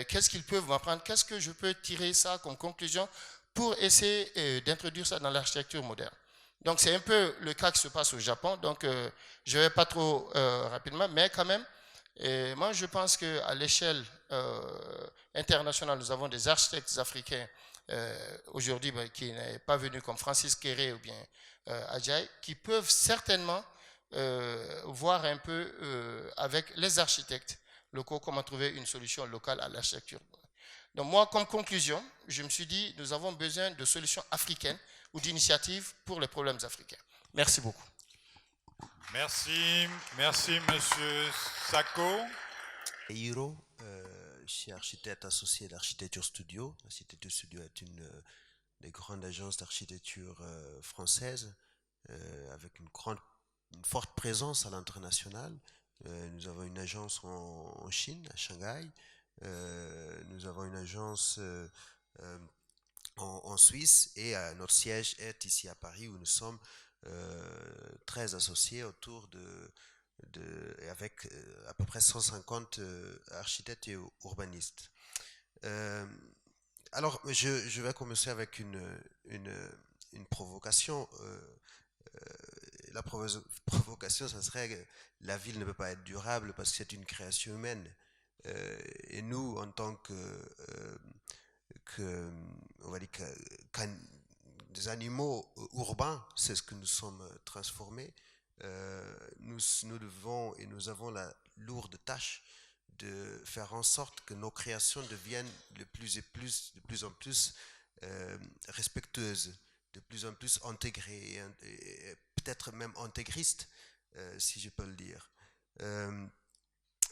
Qu'est-ce qu'ils peuvent m'apprendre? Qu'est-ce que je peux tirer ça comme conclusion pour essayer d'introduire ça dans l'architecture moderne? Donc, c'est un peu le cas qui se passe au Japon. Donc, je ne vais pas trop rapidement, mais quand même, Et moi, je pense qu'à l'échelle internationale, nous avons des architectes africains aujourd'hui qui n'est pas venu comme Francis Kéré ou bien Adjaye, qui peuvent certainement voir un peu avec les architectes locaux comment trouver une solution locale à l'architecture. Donc moi, comme conclusion, je me suis dit, nous avons besoin de solutions africaines ou d'initiatives pour les problèmes africains. Merci beaucoup. Merci, merci Monsieur Sako. Hiro, je suis architecte associé d'Architecture Studio. Architecture Studio est une des grandes agences d'architecture françaises avec une forte présence à l'international. Nous avons une agence en Chine, à Shanghai. Nous avons une agence en Suisse et notre siège est ici à Paris où nous sommes très associés autour avec à peu près 150 architectes et urbanistes. Alors, je vais commencer avec une provocation. La provocation, ça serait que la ville ne peut pas être durable parce que c'est une création humaine. Et nous, en tant on va dire des animaux urbains, c'est ce que nous sommes transformés. Nous devons et nous avons la lourde tâche de faire en sorte que nos créations deviennent de plus en plus respectueuses, de plus en plus intégrées et peut-être même intégristes, si je peux le dire.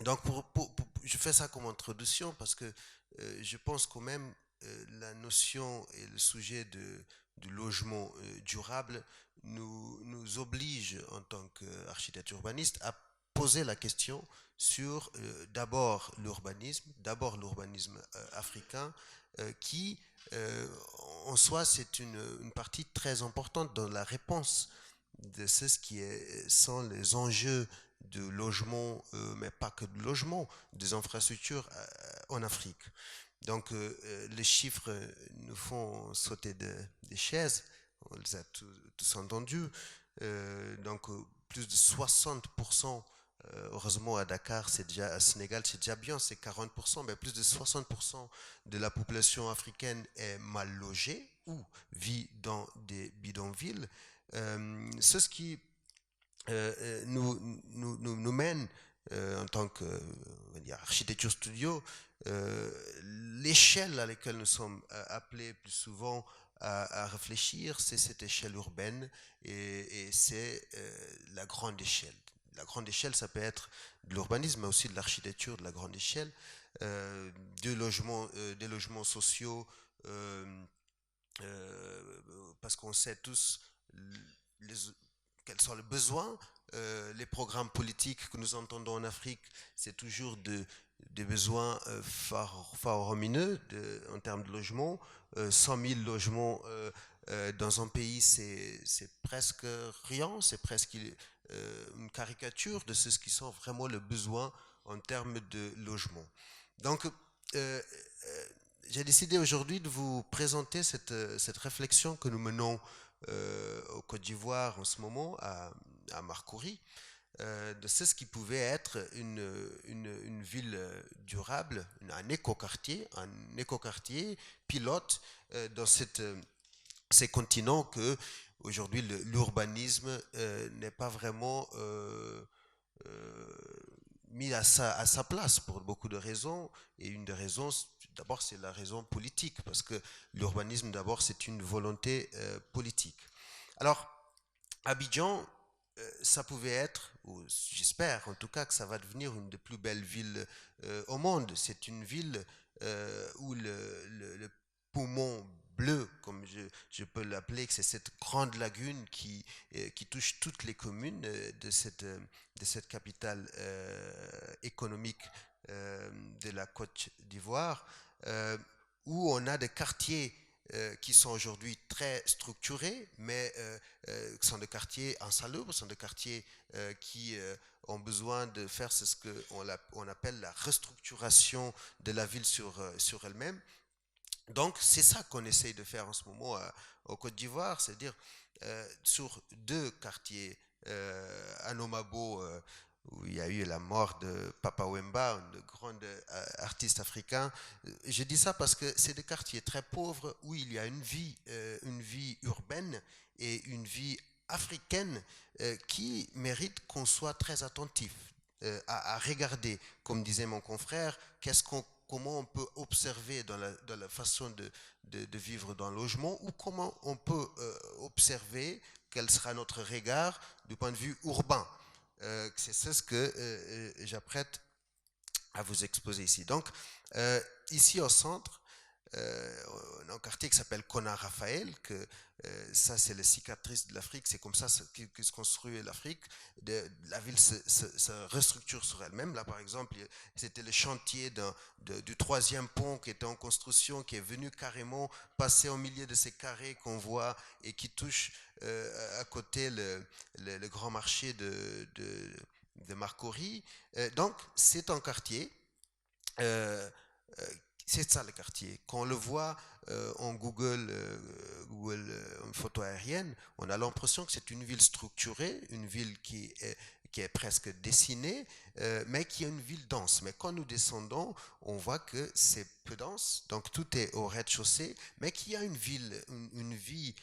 Donc je fais ça comme introduction parce que je pense quand même la notion et le sujet du logement durable nous oblige en tant qu'architecte urbaniste à poser la question sur d'abord l'urbanisme africain qui en soi c'est une partie très importante dans la réponse de ce qui sont les enjeux de logement, mais pas que de logement, des infrastructures en Afrique. Donc les chiffres nous font sauter des chaises, on les a tous entendus. Donc plus de 60%, heureusement à Dakar, à Sénégal, c'est déjà bien, c'est 40%, mais plus de 60% de la population africaine est mal logée ou vit dans des bidonvilles. C'est ce qui nous mène en tant qu'architecture studio, l'échelle à laquelle nous sommes appelés plus souvent à réfléchir, c'est cette échelle urbaine et c'est la grande échelle. La grande échelle, ça peut être de l'urbanisme, mais aussi de l'architecture de la grande échelle, des logements sociaux, parce qu'on sait tous quels sont les besoins. Les programmes politiques que nous entendons en Afrique, c'est toujours des besoins faramineux en termes de logement. 100 000 logements dans un pays, c'est presque rien, c'est presque une caricature de ce qui sont vraiment les besoins en termes de logement. Donc, j'ai décidé aujourd'hui de vous présenter cette réflexion que nous menons au Côte d'Ivoire en ce moment, à Marcory, de ce qui pouvait être une ville durable, un écoquartier pilote dans ces continents que aujourd'hui l'urbanisme n'est pas vraiment mis à sa place pour beaucoup de raisons, et une des raisons, d'abord c'est la raison politique, parce que l'urbanisme d'abord c'est une volonté politique. Alors Abidjan, ça pouvait être, ou j'espère en tout cas que ça va devenir une des plus belles villes au monde. C'est une ville où le poumon bleu, comme je peux l'appeler, c'est cette grande lagune qui touche toutes les communes de cette capitale économique de la Côte d'Ivoire, où on a des quartiers qui sont aujourd'hui très structurés, mais sont des quartiers insalubres, sont des quartiers qui ont besoin de faire ce qu'on appelle la restructuration de la ville sur elle-même. Donc c'est ça qu'on essaye de faire en ce moment au Côte d'Ivoire, c'est-à-dire sur deux quartiers, Anomabo où il y a eu la mort de Papa Wemba, un grand artiste africain. Je dis ça parce que c'est des quartiers très pauvres où il y a une vie urbaine et une vie africaine qui mérite qu'on soit très attentif à regarder, comme disait mon confrère, comment on peut observer dans la façon de vivre dans le logement, ou comment on peut observer quel sera notre regard du point de vue urbain. C'est ce que j'apprête à vous exposer ici. Donc, ici au centre, un quartier qui s'appelle Kona Raphaël, que ça c'est les cicatrices de l'Afrique, c'est comme ça que se construit l'Afrique. La ville se restructure sur elle-même. Là par exemple, c'était le chantier du 3e pont qui était en construction, qui est venu carrément passer au milieu de ces carrés qu'on voit et qui touche à côté le grand marché de Marcory. Donc c'est un quartier c'est ça le quartier. Quand on le voit en Google, une photo aérienne, on a l'impression que c'est une ville structurée, une ville qui est presque dessinée, mais qui est une ville dense. Mais quand nous descendons, on voit que c'est peu dense, donc tout est au rez-de-chaussée, mais qu'il y a une vie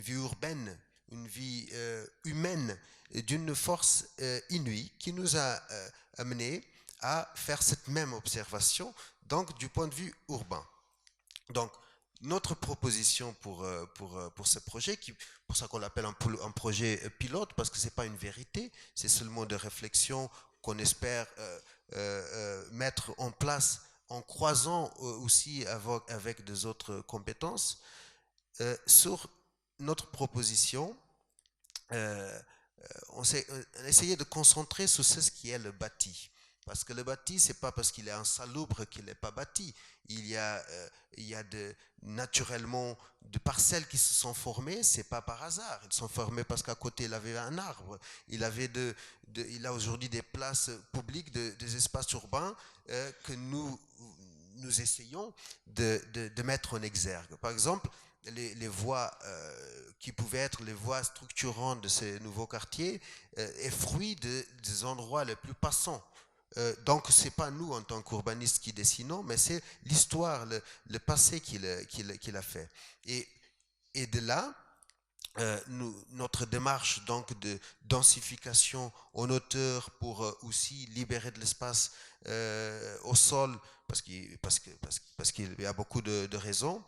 urbaine, une vie humaine, d'une force inouïe qui nous a amené à faire cette même observation, donc du point de vue urbain. Donc, notre proposition pour ce projet, pour ça qu'on l'appelle un projet pilote, parce que ce n'est pas une vérité, c'est seulement des réflexions qu'on espère mettre en place en croisant aussi avec des autres compétences. Sur notre proposition, on a essayé de concentrer sur ce qui est le bâti. Parce que le bâti, c'est pas parce qu'il est insalubre qu'il n'est pas bâti. Il y a naturellement de parcelles qui se sont formées, c'est pas par hasard. Ils sont formés parce qu'à côté il avait un arbre. Il a aujourd'hui des places publiques, des espaces urbains que nous essayons de mettre en exergue. Par exemple, les voies qui pouvaient être les voies structurantes de ces nouveaux quartiers est fruit des endroits les plus passants. Donc c'est pas nous en tant qu'urbanistes qui dessinons, mais c'est l'histoire, le passé qu'il a fait. Et de là, notre démarche donc de densification en hauteur pour aussi libérer de l'espace au sol, parce qu'il y a beaucoup de raisons,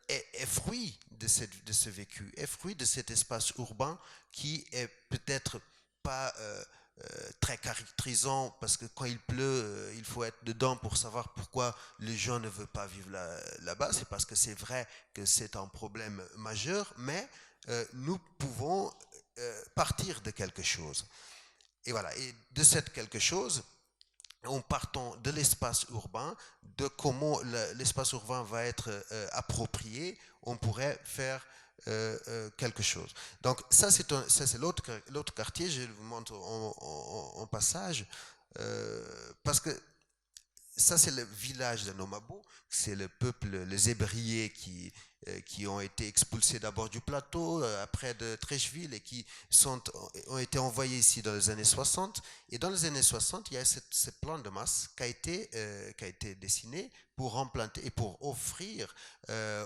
est fruit de ce vécu, est fruit de cet espace urbain qui est peut-être pas très caractérisant, parce que quand il pleut, il faut être dedans pour savoir pourquoi les gens ne veulent pas vivre là-bas. C'est parce que c'est vrai que c'est un problème majeur, mais nous pouvons partir de quelque chose. Et voilà, et de cette quelque chose, en partant de l'espace urbain, de comment l'espace urbain va être approprié, on pourrait faire quelque chose. Donc ça c'est l'autre quartier, je vous montre en passage, parce que ça c'est le village de Nomabo, c'est le peuple, les Hébriers qui ont été expulsés d'abord du plateau, après de Trècheville, et qui ont été envoyés ici dans les années 60. Et dans les années 60, il y a ce plan de masse qui a été dessiné pour implanter et pour offrir à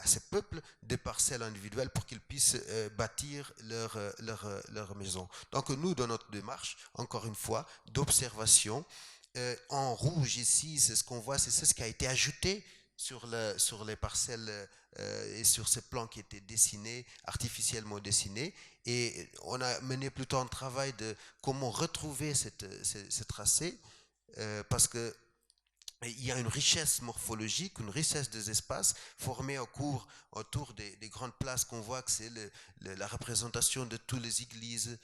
ces peuples des parcelles individuelles pour qu'ils puissent bâtir leur maison. Donc nous, dans notre démarche, encore une fois, d'observation, en rouge ici, c'est ce qu'on voit, c'est ce qui a été ajouté sur les parcelles et sur ces plans qui étaient dessinés, artificiellement dessinés, et on a mené plutôt un travail de comment retrouver ce tracé, parce que il y a une richesse morphologique, une richesse des espaces formés autour des grandes places qu'on voit, que c'est la représentation de toutes les églises,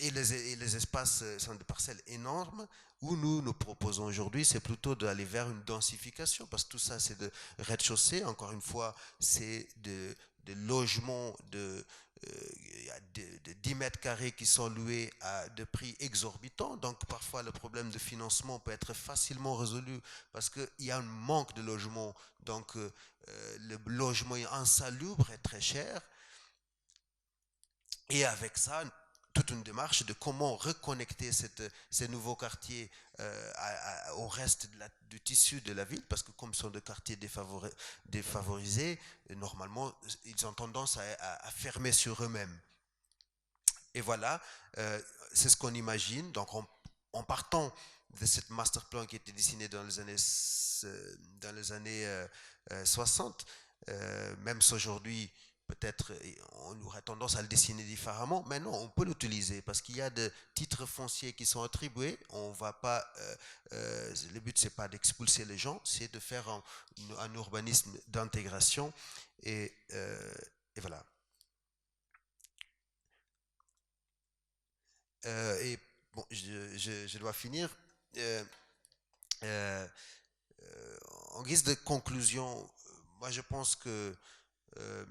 et les espaces sont des parcelles énormes. Où nous proposons aujourd'hui, c'est plutôt d'aller vers une densification, parce que tout ça c'est de rez-de-chaussée, encore une fois c'est de logements de 10 mètres carrés qui sont loués à de prix exorbitants. Donc parfois le problème de financement peut être facilement résolu parce qu'il y a un manque de logement, donc le logement insalubre est très cher. Et avec ça, toute une démarche de comment reconnecter ces nouveaux quartiers au reste du tissu de la ville, parce que comme ce sont des quartiers défavorisés, normalement, ils ont tendance à fermer sur eux-mêmes. Et voilà, c'est ce qu'on imagine. Donc, en partant de cette master plan qui était dessinée dans les années 60, même si aujourd'hui, peut-être on aurait tendance à le dessiner différemment, mais non, on peut l'utiliser parce qu'il y a des titres fonciers qui sont attribués. On va pas, le but c'est pas d'expulser les gens, c'est de faire un urbanisme d'intégration et voilà. Et bon, je dois finir. Euh, euh, En guise de conclusion, moi je pense que euh,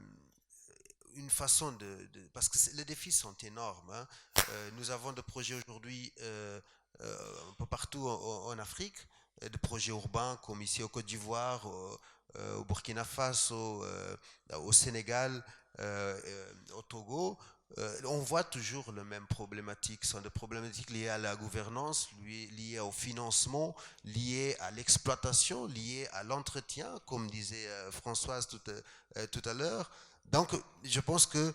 une façon parce que les défis sont énormes. Hein. Nous avons des projets aujourd'hui un peu partout en Afrique, des projets urbains comme ici au Côte d'Ivoire, au Burkina Faso, au Sénégal, au Togo. On voit toujours les mêmes problématiques. Ce sont des problématiques liées à la gouvernance, liées au financement, liées à l'exploitation, liées à l'entretien, comme disait Françoise tout à l'heure. Donc, je pense que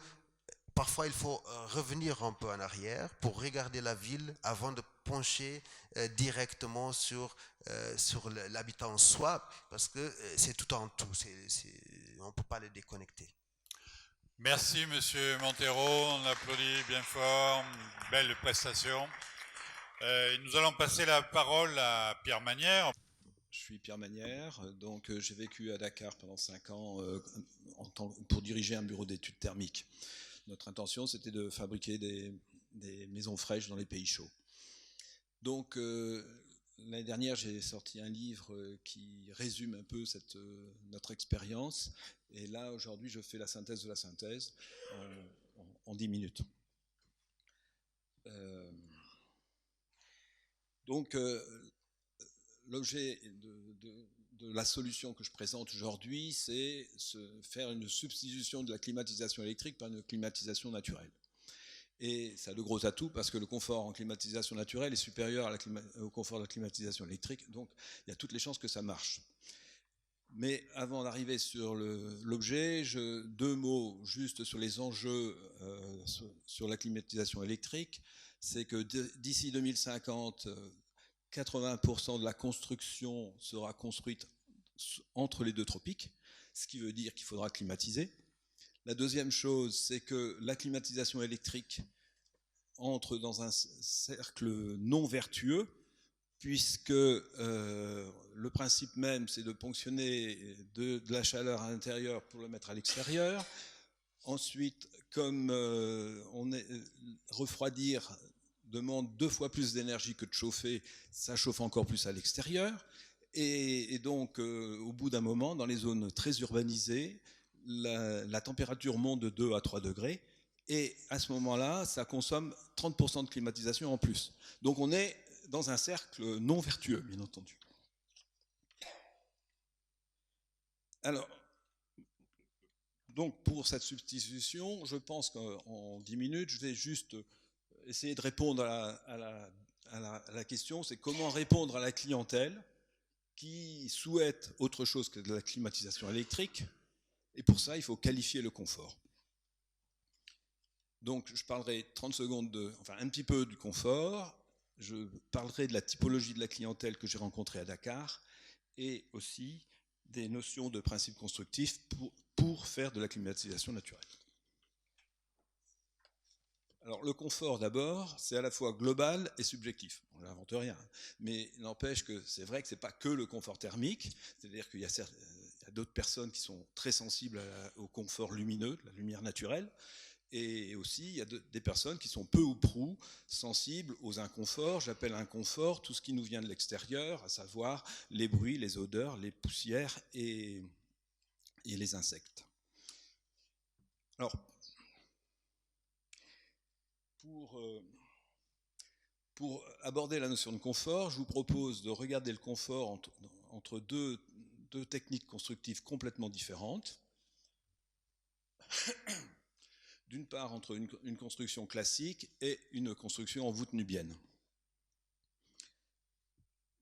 parfois il faut revenir un peu en arrière pour regarder la ville avant de pencher directement sur l'habitat en soi, parce que c'est tout en tout. On ne peut pas les déconnecter. Merci, Monsieur Montero. On applaudit bien fort. Belle prestation. Nous allons passer la parole à Pierre Manière. Je suis Pierre Manière, donc j'ai vécu à Dakar pendant 5 ans pour diriger un bureau d'études thermiques. Notre intention, c'était de fabriquer des maisons fraîches dans les pays chauds. Donc l'année dernière, j'ai sorti un livre qui résume un peu notre expérience. Et là, aujourd'hui, je fais la synthèse de la synthèse en 10 minutes. Donc, l'objet de la solution que je présente aujourd'hui, c'est faire une substitution de la climatisation électrique par une climatisation naturelle. Et ça a de gros atouts parce que le confort en climatisation naturelle est supérieur au confort de la climatisation électrique. Donc, il y a toutes les chances que ça marche. Mais avant d'arriver sur l'objet, 2 mots juste sur les enjeux sur la climatisation électrique. C'est que d'ici 2050, 80% de la construction sera construite entre les 2 tropiques, ce qui veut dire qu'il faudra climatiser. La deuxième chose, c'est que la climatisation électrique entre dans un cercle non vertueux, puisque le principe même, c'est de ponctionner de la chaleur à l'intérieur pour le mettre à l'extérieur. Ensuite, comme refroidir demande 2 fois plus d'énergie que de chauffer, ça chauffe encore plus à l'extérieur. Et donc, au bout d'un moment, dans les zones très urbanisées, la température monte de 2 à 3 degrés. Et à ce moment-là, ça consomme 30% de climatisation en plus. Donc on est dans un cercle non vertueux, bien entendu. Alors, donc pour cette substitution, je pense qu'en 10 minutes, je vais juste essayer de répondre à la question, c'est comment répondre à la clientèle qui souhaite autre chose que de la climatisation électrique. Et pour ça, il faut qualifier le confort. Donc, je parlerai 30 secondes un petit peu du confort. Je parlerai de la typologie de la clientèle que j'ai rencontrée à Dakar et aussi des notions de principes constructifs pour faire de la climatisation naturelle. Alors, le confort, d'abord, c'est à la fois global et subjectif. On n'invente rien, mais il n'empêche que c'est vrai que ce n'est pas que le confort thermique, c'est-à-dire qu'il y a d'autres personnes qui sont très sensibles au confort lumineux, la lumière naturelle, et aussi il y a des personnes qui sont peu ou prou sensibles aux inconforts. J'appelle inconfort tout ce qui nous vient de l'extérieur, à savoir les bruits, les odeurs, les poussières et les insectes. Alors, pour aborder la notion de confort, je vous propose de regarder le confort entre deux techniques constructives complètement différentes. d'une part entre une construction classique et une construction en voûte nubienne.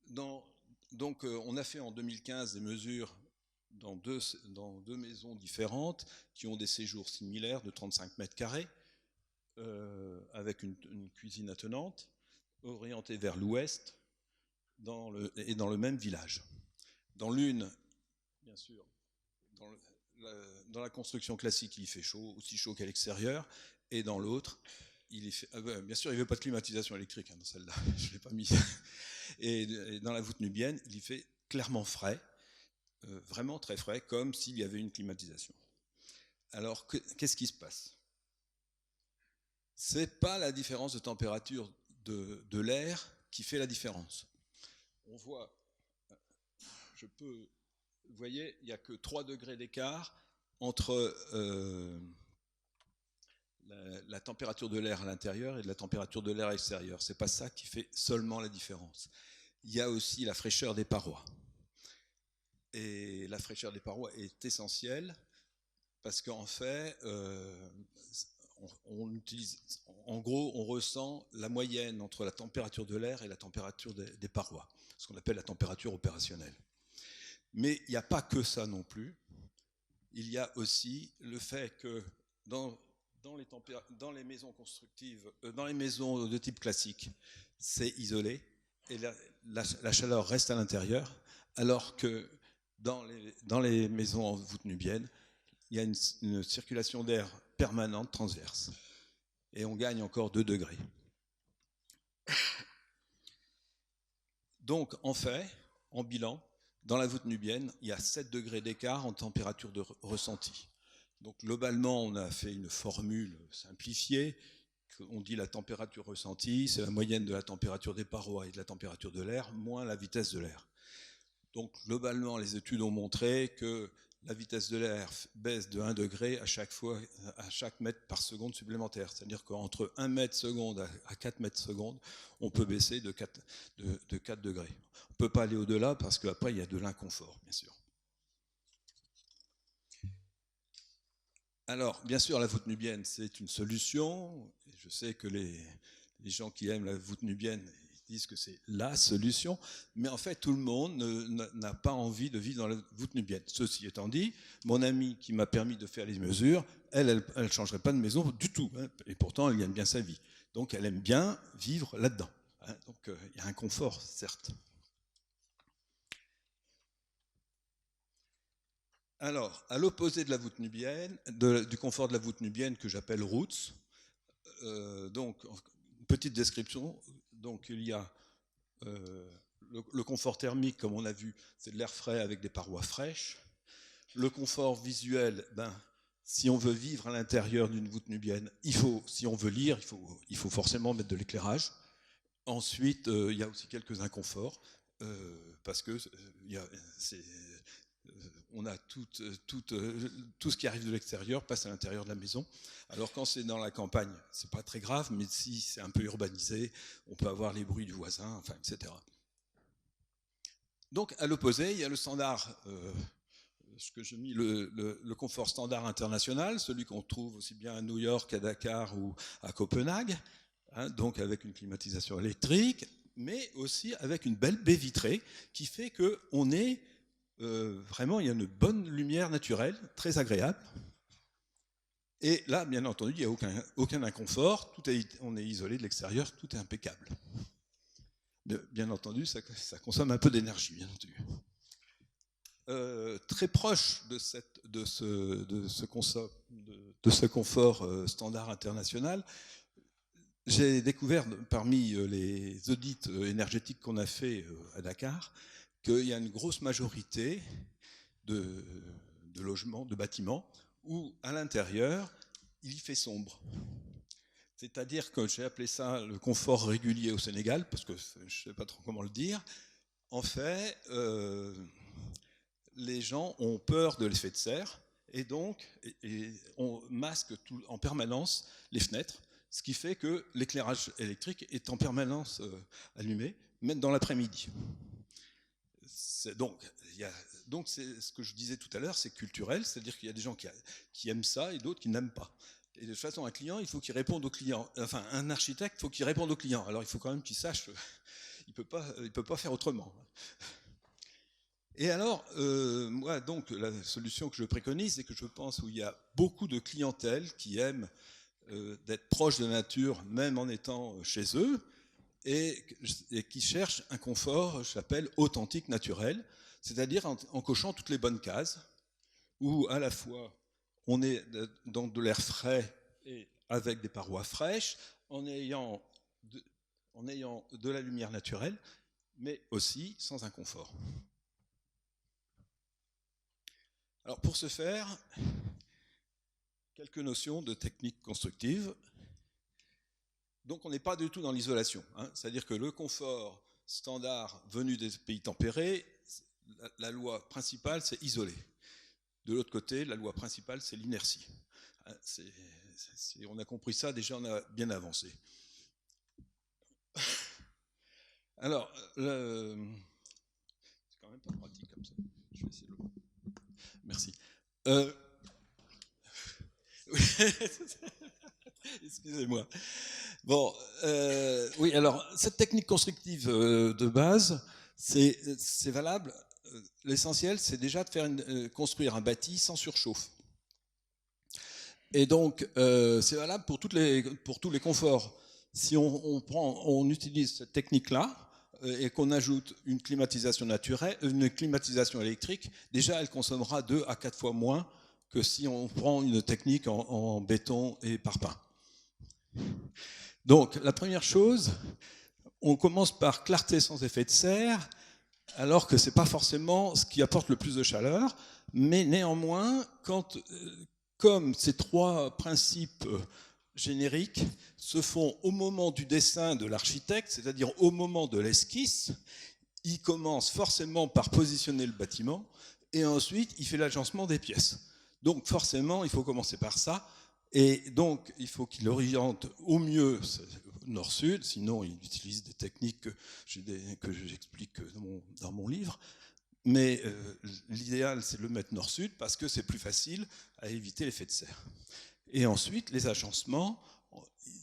Donc on a fait en 2015 des mesures dans deux maisons différentes qui ont des séjours similaires de 35 mètres carrés, avec une cuisine attenante, orientée vers l'ouest, et dans le même village. Dans l'une, bien sûr, dans la construction classique, il fait chaud, aussi chaud qu'à l'extérieur, et dans l'autre, bien sûr, il ne veut pas de climatisation électrique, dans celle-là, je ne l'ai pas mis. Et dans la voûte nubienne, il y fait clairement frais, vraiment très frais, comme s'il y avait une climatisation. Alors, qu'est-ce qui se passe? Ce n'est pas la différence de température de l'air qui fait la différence. On voit, vous voyez, il n'y a que 3 degrés d'écart entre la température de l'air à l'intérieur et de la température de l'air à l'extérieur. Ce n'est pas ça qui fait seulement la différence. Il y a aussi la fraîcheur des parois. Et la fraîcheur des parois est essentielle parce qu'en fait, on ressent la moyenne entre la température de l'air et la température des parois, ce qu'on appelle la température opérationnelle. Mais il n'y a pas que ça non plus. Il y a aussi le fait que dans les maisons constructives, dans les maisons de type classique, c'est isolé et la chaleur reste à l'intérieur, alors que dans les maisons en voûte nubienne, il y a une circulation d'air permanente transverse. Et on gagne encore 2 degrés. Donc, en fait, en bilan, dans la voûte nubienne, il y a 7 degrés d'écart en température de ressenti. Donc, globalement, on a fait une formule simplifiée. On dit la température ressentie, c'est la moyenne de la température des parois et de la température de l'air, moins la vitesse de l'air. Donc, globalement, les études ont montré que la vitesse de l'air baisse de 1 degré à chaque mètre par seconde supplémentaire. C'est-à-dire qu'entre 1 mètre seconde à 4 mètres secondes, on peut baisser de 4 degrés. On ne peut pas aller au-delà parce qu'après, il y a de l'inconfort, bien sûr. Alors, bien sûr, la voûte nubienne, c'est une solution. Je sais que les gens qui aiment la voûte nubienne disent que c'est la solution, mais en fait, tout le monde n'a pas envie de vivre dans la voûte nubienne. Ceci étant dit, mon amie qui m'a permis de faire les mesures, elle ne changerait pas de maison du tout, hein, et pourtant, elle gagne bien sa vie. Donc, elle aime bien vivre là-dedans. Hein, donc, il y a un confort, certes. Alors, à l'opposé de la voûte nubienne, du confort de la voûte nubienne que j'appelle roots, donc, une petite description. Donc il y a le confort thermique, comme on a vu, c'est de l'air frais avec des parois fraîches. Le confort visuel, si on veut vivre à l'intérieur d'une voûte nubienne, si on veut lire, il faut forcément mettre de l'éclairage. Ensuite, il y a aussi quelques inconforts, parce que on a tout ce qui arrive de l'extérieur passe à l'intérieur de la maison. Alors quand c'est dans la campagne, c'est pas très grave, mais si c'est un peu urbanisé, on peut avoir les bruits du voisin, enfin, etc. Donc à l'opposé, il y a le standard, ce que j'ai mis, le confort standard international, celui qu'on trouve aussi bien à New York, à Dakar ou à Copenhague, hein, donc avec une climatisation électrique, mais aussi avec une belle baie vitrée qui fait qu'on est vraiment, il y a une bonne lumière naturelle, très agréable. Et là, bien entendu, il n'y a aucun inconfort, on est isolé de l'extérieur, tout est impeccable. Bien entendu, ça consomme un peu d'énergie, bien entendu. Très proche de ce confort standard international, j'ai découvert parmi les audits énergétiques qu'on a fait à Dakar qu'il y a une grosse majorité de logements, de bâtiments, où à l'intérieur, il y fait sombre. C'est-à-dire que j'ai appelé ça le confort régulier au Sénégal, parce que je ne sais pas trop comment le dire. En fait, les gens ont peur de l'effet de serre, et donc on masque en permanence les fenêtres, ce qui fait que l'éclairage électrique est en permanence allumé, même dans l'après-midi. Donc c'est ce que je disais tout à l'heure, c'est culturel, c'est-à-dire qu'il y a des gens qui aiment ça et d'autres qui n'aiment pas. Et de toute façon, un client, il faut qu'il réponde au client. Enfin, un architecte, il faut qu'il réponde au client. Alors, il faut quand même qu'il sache, il peut pas faire autrement. Et alors, moi, donc, la solution que je préconise, c'est que je pense où il y a beaucoup de clientèle qui aiment d'être proche de la nature, même en étant chez eux, et qui cherchent un confort, j'appelle authentique naturel, c'est-à-dire en cochant toutes les bonnes cases, où à la fois on est dans de l'air frais et avec des parois fraîches, en ayant de la lumière naturelle, mais aussi sans inconfort. Alors pour ce faire, quelques notions de technique constructive. Donc on n'est pas du tout dans l'isolation, hein. C'est-à-dire que le confort standard venu des pays tempérés, la loi principale c'est isoler. De l'autre côté, la loi principale c'est l'inertie. On a compris ça, déjà on a bien avancé. Alors, c'est quand même pas pratique comme ça. Je vais essayer de le... Merci. Excusez-moi. Bon, oui, alors, cette technique constructive de base, c'est valable. L'essentiel, c'est déjà de construire un bâti sans surchauffe. Et donc, c'est valable pour tous les conforts. Si on utilise cette technique-là, et qu'on ajoute une climatisation naturelle, une climatisation électrique, déjà elle consommera 2 à 4 fois moins que si on prend une technique en béton et parpaing. Donc la première chose, on commence par clarté sans effet de serre, alors que c'est pas forcément ce qui apporte le plus de chaleur, mais néanmoins, comme ces 3 principes génériques se font au moment du dessin de l'architecte, c'est-à-dire au moment de l'esquisse, il commence forcément par positionner le bâtiment et ensuite il fait l'agencement des pièces. Donc forcément, il faut commencer par ça et donc il faut qu'il oriente au mieux nord-sud, sinon il utilise des techniques que j'explique dans mon livre. Mais l'idéal, c'est de le mettre nord-sud parce que c'est plus facile à éviter l'effet de serre. Et ensuite, les agencements,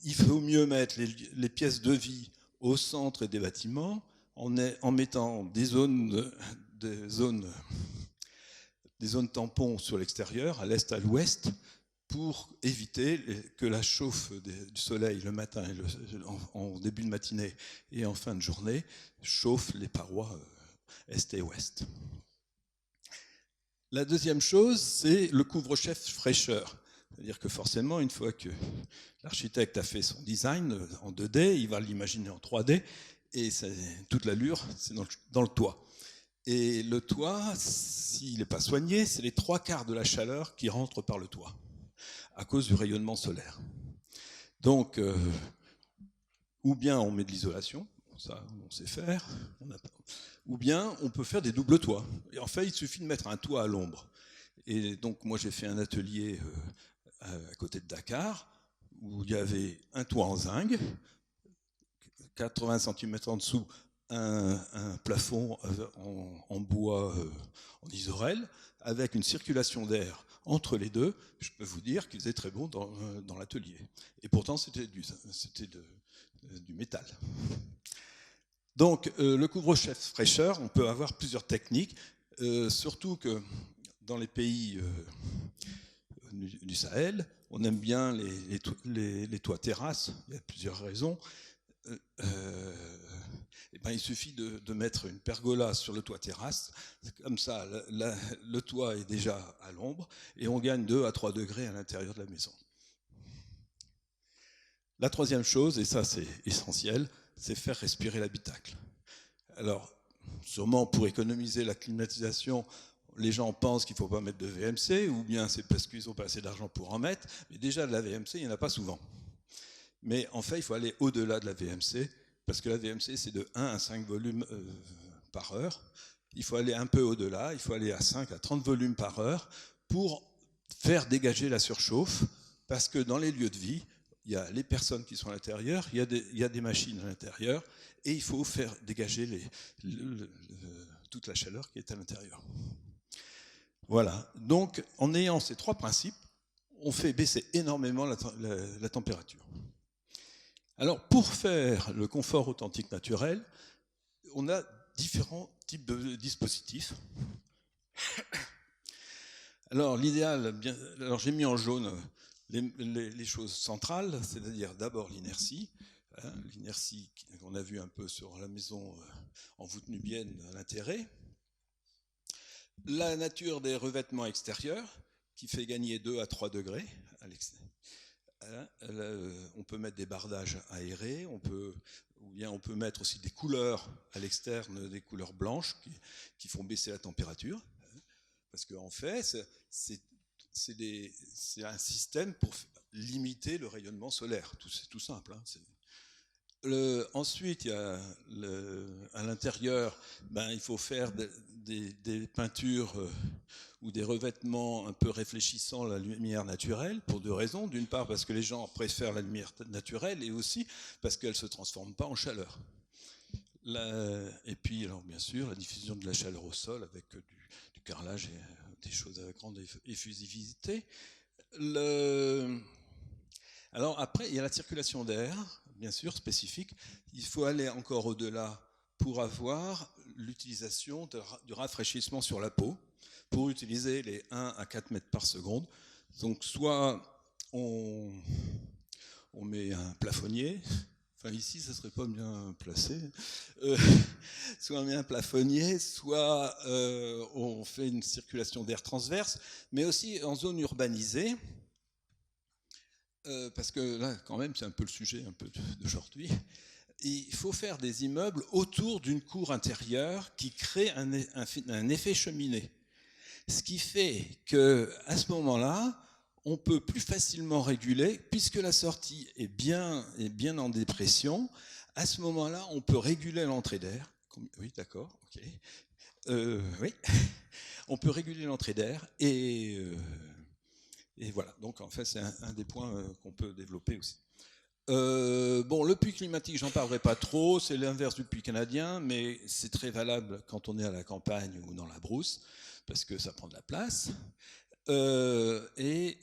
il faut mieux mettre les pièces de vie au centre des bâtiments en mettant des zones tampons sur l'extérieur, à l'est, à l'ouest, pour éviter que la chauffe du soleil le matin, en début de matinée et en fin de journée, chauffe les parois est et ouest. La deuxième chose, c'est le couvre-chef fraîcheur. C'est-à-dire que forcément, une fois que l'architecte a fait son design en 2D, il va l'imaginer en 3D, et toute l'allure, c'est dans le toit. Et le toit, s'il n'est pas soigné, c'est les 3/4 de la chaleur qui rentre par le toit, à cause du rayonnement solaire. Donc, ou bien on met de l'isolation, ça on sait faire, ou bien on peut faire des doubles toits. Et en fait, il suffit de mettre un toit à l'ombre. Et donc, moi, j'ai fait un atelier à côté de Dakar, où il y avait un toit en zinc, 80 cm en dessous, un plafond en bois en isorel, avec une circulation d'air entre les deux. Je peux vous dire qu'il faisait très bon dans l'atelier. Et pourtant, c'était du métal. Donc, le couvre-chef fraîcheur, on peut avoir plusieurs techniques, surtout que dans les pays du Sahel, on aime bien les toits terrasses, il y a plusieurs raisons. Il suffit de mettre une pergola sur le toit terrasse, comme ça le toit est déjà à l'ombre et on gagne 2 à 3 degrés à l'intérieur de la maison. La troisième chose, et ça c'est essentiel, c'est faire respirer l'habitacle. Alors, sûrement pour économiser la climatisation, les gens pensent qu'il ne faut pas mettre de VMC, ou bien c'est parce qu'ils n'ont pas assez d'argent pour en mettre, mais déjà de la VMC, il n'y en a pas souvent. Mais en fait, il faut aller au-delà de la VMC, parce que la VMC, c'est de 1 à 5 volumes par heure. Il faut aller un peu au-delà, il faut aller à 5 à 30 volumes par heure pour faire dégager la surchauffe, parce que dans les lieux de vie, il y a les personnes qui sont à l'intérieur, il y a des machines à l'intérieur, et il faut faire dégager toute la chaleur qui est à l'intérieur. Voilà, donc en ayant ces 3 principes, on fait baisser énormément la température. Alors, pour faire le confort authentique naturel, on a différents types de dispositifs. Alors, l'idéal, alors j'ai mis en jaune les choses centrales, c'est-à-dire d'abord l'inertie. L'inertie qu'on a vu un peu sur la maison en voûte nubienne à l'intérêt. La nature des revêtements extérieurs, qui fait gagner 2 à 3 degrés à l'extérieur. On peut mettre des bardages aérés, ou bien on peut mettre aussi des couleurs à l'externe, des couleurs blanches qui font baisser la température. Parce qu'en fait, c'est un système pour limiter le rayonnement solaire. C'est tout simple. Ensuite, il y a à l'intérieur, il faut faire des peintures ou des revêtements un peu réfléchissant la lumière naturelle pour 2 raisons. D'une part, parce que les gens préfèrent la lumière naturelle, et aussi parce qu'elle ne se transforme pas en chaleur. Et puis, alors, bien sûr, la diffusion de la chaleur au sol avec du carrelage et des choses à grande effusivité. Alors après, il y a la circulation d'air, bien sûr, spécifique. Il faut aller encore au-delà pour avoir l'utilisation du rafraîchissement sur la peau, pour utiliser les 1 à 4 mètres par seconde. Donc soit on met un plafonnier, enfin ici ça ne serait pas bien placé, soit on met un plafonnier, soit on fait une circulation d'air transverse, mais aussi en zone urbanisée, parce que là quand même c'est un peu le sujet un peu d'aujourd'hui. Il faut faire des immeubles autour d'une cour intérieure qui crée un effet cheminée. Ce qui fait qu'à ce moment-là, on peut plus facilement réguler, puisque la sortie est bien en dépression. À ce moment-là, on peut réguler l'entrée d'air. Oui, d'accord, ok. Oui, on peut réguler l'entrée d'air et voilà. Donc en fait, c'est un des points qu'on peut développer aussi. Bon, le puits climatique, j'en parlerai pas trop, c'est l'inverse du puits canadien, mais c'est très valable quand on est à la campagne ou dans la brousse, parce que ça prend de la place. Et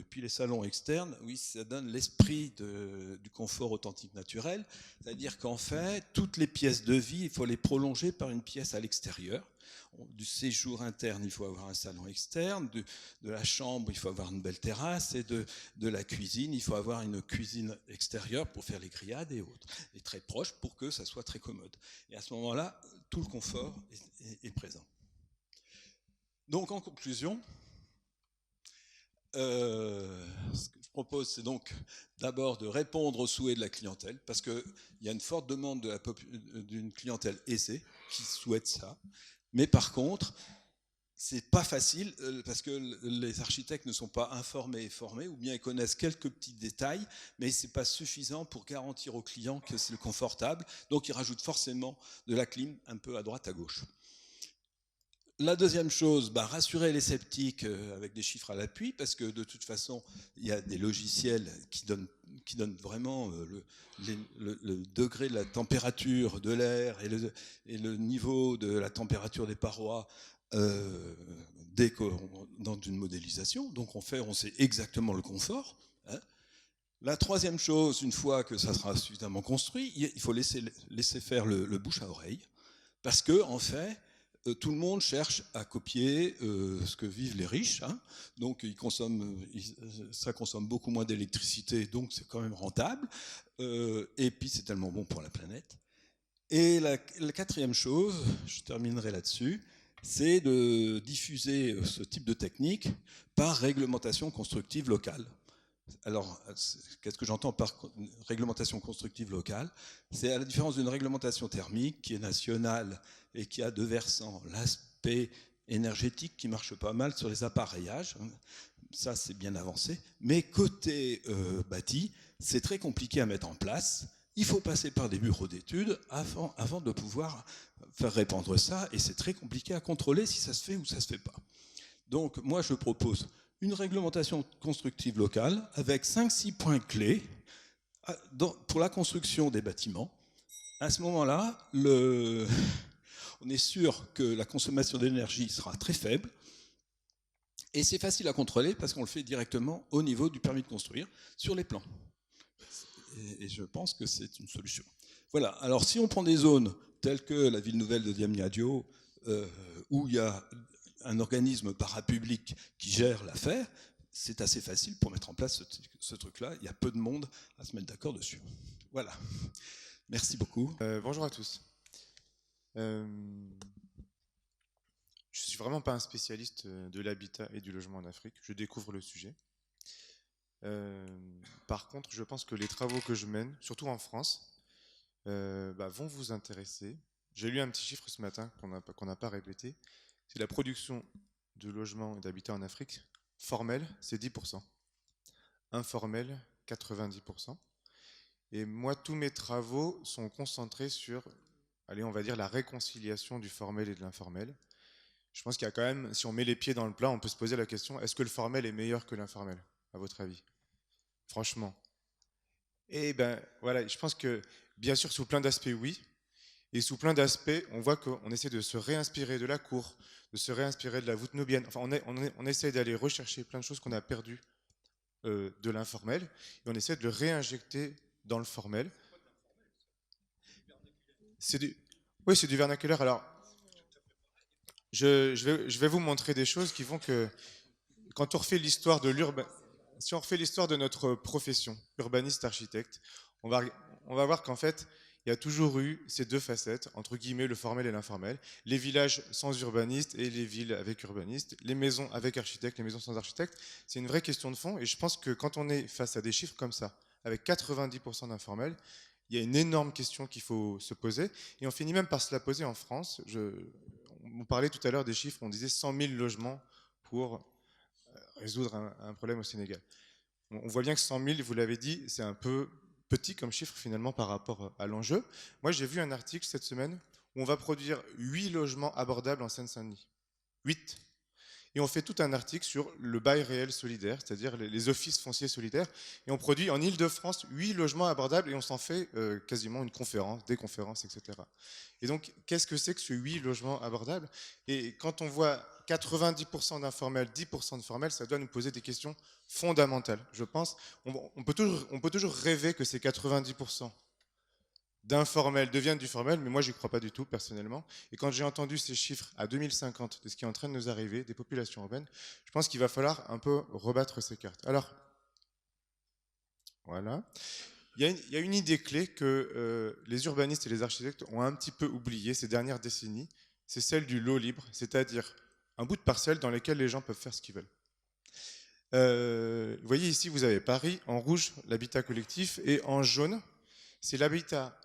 puis les salons externes, oui, ça donne l'esprit du confort authentique naturel, c'est-à-dire qu'en fait, toutes les pièces de vie, il faut les prolonger par une pièce à l'extérieur. Du séjour interne, il faut avoir un salon externe, de la chambre, il faut avoir une belle terrasse, et de la cuisine, il faut avoir une cuisine extérieure pour faire les grillades et autres, et très proche pour que ça soit très commode. Et à ce moment-là, tout le confort est présent. Donc en conclusion, ce que je propose, c'est donc d'abord de répondre aux souhaits de la clientèle, parce qu'il y a une forte demande d'une clientèle aisée qui souhaite ça. Mais par contre, c'est pas facile parce que les architectes ne sont pas informés et formés, ou bien ils connaissent quelques petits détails, mais c'est pas suffisant pour garantir aux clients que c'est confortable. Donc ils rajoutent forcément de la clim un peu à droite, à gauche. La deuxième chose, rassurer les sceptiques avec des chiffres à l'appui, parce que de toute façon, il y a des logiciels qui donnent vraiment le degré de la température de l'air et le niveau de la température des parois dans une modélisation. Donc on sait exactement le confort. La troisième chose, une fois que ça sera suffisamment construit, il faut laisser faire le bouche à oreille, parce que en fait, tout le monde cherche à copier ce que vivent les riches, donc ça consomme beaucoup moins d'électricité, donc c'est quand même rentable, et puis c'est tellement bon pour la planète. Et la quatrième chose, je terminerai là-dessus, c'est de diffuser ce type de technique par réglementation constructive locale. Alors, qu'est-ce que j'entends par réglementation constructive locale? C'est à la différence d'une réglementation thermique qui est nationale et qui a 2 versants. L'aspect énergétique qui marche pas mal sur les appareillages, ça c'est bien avancé, mais côté bâti, c'est très compliqué à mettre en place. Il faut passer par des bureaux d'études avant de pouvoir faire répandre ça, et c'est très compliqué à contrôler si ça se fait ou ça se fait pas. Donc moi je propose une réglementation constructive locale avec 5-6 points clés pour la construction des bâtiments. À ce moment-là, on est sûr que la consommation d'énergie sera très faible, Et c'est facile à contrôler parce qu'on le fait directement au niveau du permis de construire sur les plans. Et je pense que c'est une solution. Voilà, alors si on prend des zones telles que la ville nouvelle de Diamniadio, où il y a un organisme parapublic qui gère l'affaire, c'est assez facile pour mettre en place ce truc-là. Il y a peu de monde à se mettre d'accord dessus. Voilà. Merci beaucoup. Bonjour à tous. Je suis vraiment pas un spécialiste de l'habitat et du logement en Afrique. Je découvre le sujet. Par contre, je pense que les travaux que je mène, surtout en France, vont vous intéresser. J'ai lu un petit chiffre ce matin qu'on n'a pas répété. C'est la production de logements et d'habitat en Afrique. Formel, c'est 10%. Informel, 90%. Et moi, tous mes travaux sont concentrés sur, allez, on va dire, la réconciliation du formel et de l'informel. Je pense qu'il y a quand même, si on met les pieds dans le plat, on peut se poser la question, est-ce que le formel est meilleur que l'informel, à votre avis? Franchement. Et ben voilà, je pense que, bien sûr, sous plein d'aspects, oui. Et sous plein d'aspects, on voit qu'on essaie de se réinspirer de la cour, de se réinspirer de la voûte nubienne. Enfin, on essaie d'aller rechercher plein de choses qu'on a perdues de l'informel, et on essaie de le réinjecter dans le formel. Oui, c'est du vernaculaire. Alors, je vais vous montrer des choses qui font que, quand on refait l'histoire de si on refait l'histoire de notre profession, urbaniste-architecte, on va voir qu'en fait, il y a toujours eu ces deux facettes, entre guillemets, le formel et l'informel. Les villages sans urbanistes et les villes avec urbanistes, les maisons avec architectes, les maisons sans architectes. C'est une vraie question de fond, et je pense que quand on est face à des chiffres comme ça, avec 90% d'informel, il y a une énorme question qu'il faut se poser, et on finit même par se la poser en France. On parlait tout à l'heure des chiffres, on disait 100 000 logements pour résoudre un problème au Sénégal. On voit bien que 100 000, vous l'avez dit, c'est un peu petit comme chiffre finalement par rapport à l'enjeu. Moi, j'ai vu un article cette semaine où on va produire 8 logements abordables en Seine-Saint-Denis. 8. Et on fait tout un article sur le bail réel solidaire, c'est-à-dire les offices fonciers solidaires. Et on produit en Ile-de-France 8 logements abordables et on s'en fait quasiment une conférence, des conférences, etc. Et donc, qu'est-ce que c'est que ce 8 logements abordables? Et quand on voit 90% d'informel, 10% de formel, ça doit nous poser des questions fondamentales. Je pense, on peut toujours rêver que ces 90% d'informel deviennent du formel, mais moi, j'y crois pas du tout, personnellement. Et quand j'ai entendu ces chiffres à 2050 de ce qui est en train de nous arriver, des populations urbaines, je pense qu'il va falloir un peu rebattre ces cartes. Alors, voilà. Il y a une idée clé que les urbanistes et les architectes ont un petit peu oubliée ces dernières décennies, c'est celle du lot libre, c'est-à-dire un bout de parcelle dans lequel les gens peuvent faire ce qu'ils veulent. Vous voyez ici, vous avez Paris, en rouge, l'habitat collectif, et en jaune, c'est l'habitat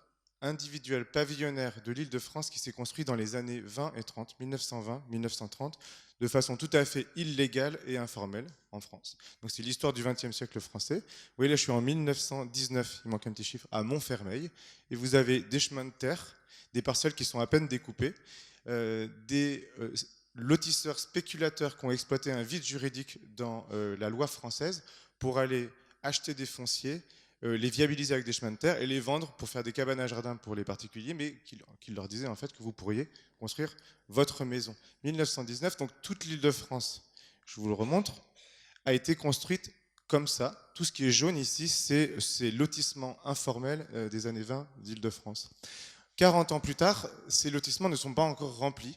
individuel pavillonnaire de l'Île-de-France qui s'est construit dans les années 20 et 30, 1920-1930, de façon tout à fait illégale et informelle en France. Donc c'est l'histoire du XXe siècle français. Vous voyez là, je suis en 1919, il manque un petit chiffre, à Montfermeil, et vous avez des chemins de terre, des parcelles qui sont à peine découpées, des lotisseurs spéculateurs qui ont exploité un vide juridique dans la loi française pour aller acheter des fonciers, les viabiliser avec des chemins de terre et les vendre pour faire des cabanes à jardin pour les particuliers, mais qui leur disaient en fait que vous pourriez construire votre maison. 1919, donc toute l'Île-de-France, je vous le remontre, a été construite comme ça. Tout ce qui est jaune ici, c'est ces lotissements informels des années 20 d'Île-de-France. 40 ans plus tard, ces lotissements ne sont pas encore remplis.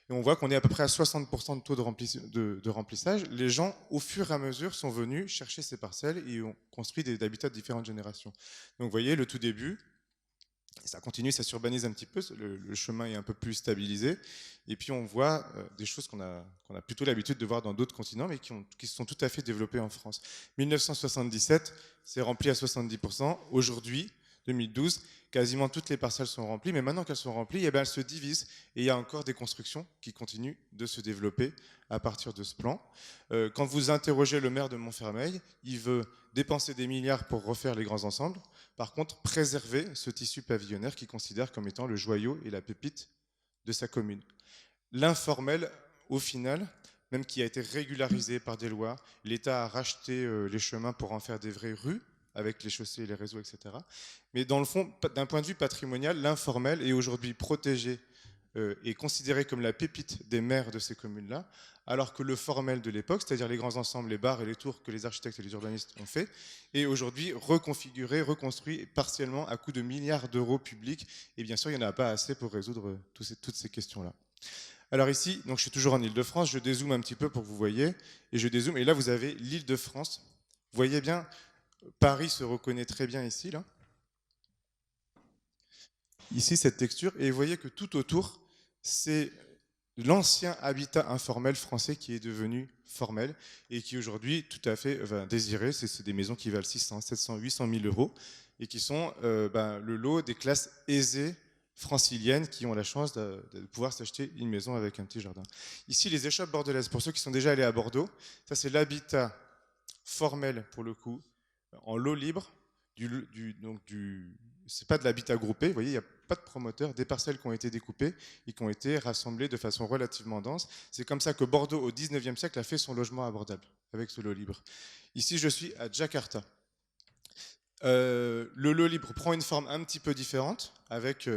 Et on voit qu'on est à peu près à 60% de taux de remplissage. Les gens, au fur et à mesure, sont venus chercher ces parcelles et ont construit des habitats de différentes générations. Donc vous voyez, le tout début, ça continue, ça s'urbanise un petit peu, le chemin est un peu plus stabilisé. Et puis on voit des choses qu'on a plutôt l'habitude de voir dans d'autres continents, mais qui se sont tout à fait développées en France. 1977, c'est rempli à 70%. Aujourd'hui, 2012, quasiment toutes les parcelles sont remplies, mais maintenant qu'elles sont remplies, eh bien, elles se divisent et il y a encore des constructions qui continuent de se développer à partir de ce plan. Quand vous interrogez le maire de Montfermeil, il veut dépenser des milliards pour refaire les grands ensembles, par contre préserver ce tissu pavillonnaire qu'il considère comme étant le joyau et la pépite de sa commune. L'informel, au final, même qui a été régularisé par des lois, l'État a racheté les chemins pour en faire des vraies rues, avec les chaussées, les réseaux, etc. Mais dans le fond, d'un point de vue patrimonial, l'informel est aujourd'hui protégé est considéré comme la pépite des maires de ces communes-là, alors que le formel de l'époque, c'est-à-dire les grands ensembles, les bars et les tours que les architectes et les urbanistes ont fait, est aujourd'hui reconfiguré, reconstruit partiellement à coût de milliards d'euros publics. Et bien sûr, il n'y en a pas assez pour résoudre toutes ces questions-là. Alors ici, donc je suis toujours en Île-de-France, je dézoome un petit peu pour que vous voyez, et je dézoome, et là vous avez l'Île-de-France. Vous voyez bien, Paris se reconnaît très bien ici, là. Ici, cette texture, et vous voyez que tout autour, c'est l'ancien habitat informel français qui est devenu formel et qui aujourd'hui tout à fait désiré. C'est des maisons qui valent 600, 700, 800 000 euros et qui sont le lot des classes aisées franciliennes qui ont la chance de pouvoir s'acheter une maison avec un petit jardin. Ici, les échoppes bordelaises, pour ceux qui sont déjà allés à Bordeaux, ça c'est l'habitat formel pour le coup, en lot libre, c'est pas de l'habitat groupé, vous voyez, il n'y a pas de promoteur, des parcelles qui ont été découpées et qui ont été rassemblées de façon relativement dense. C'est comme ça que Bordeaux, au 19e siècle, a fait son logement abordable, avec ce lot libre. Ici, je suis à Jakarta. Le lot libre prend une forme un petit peu différente, avec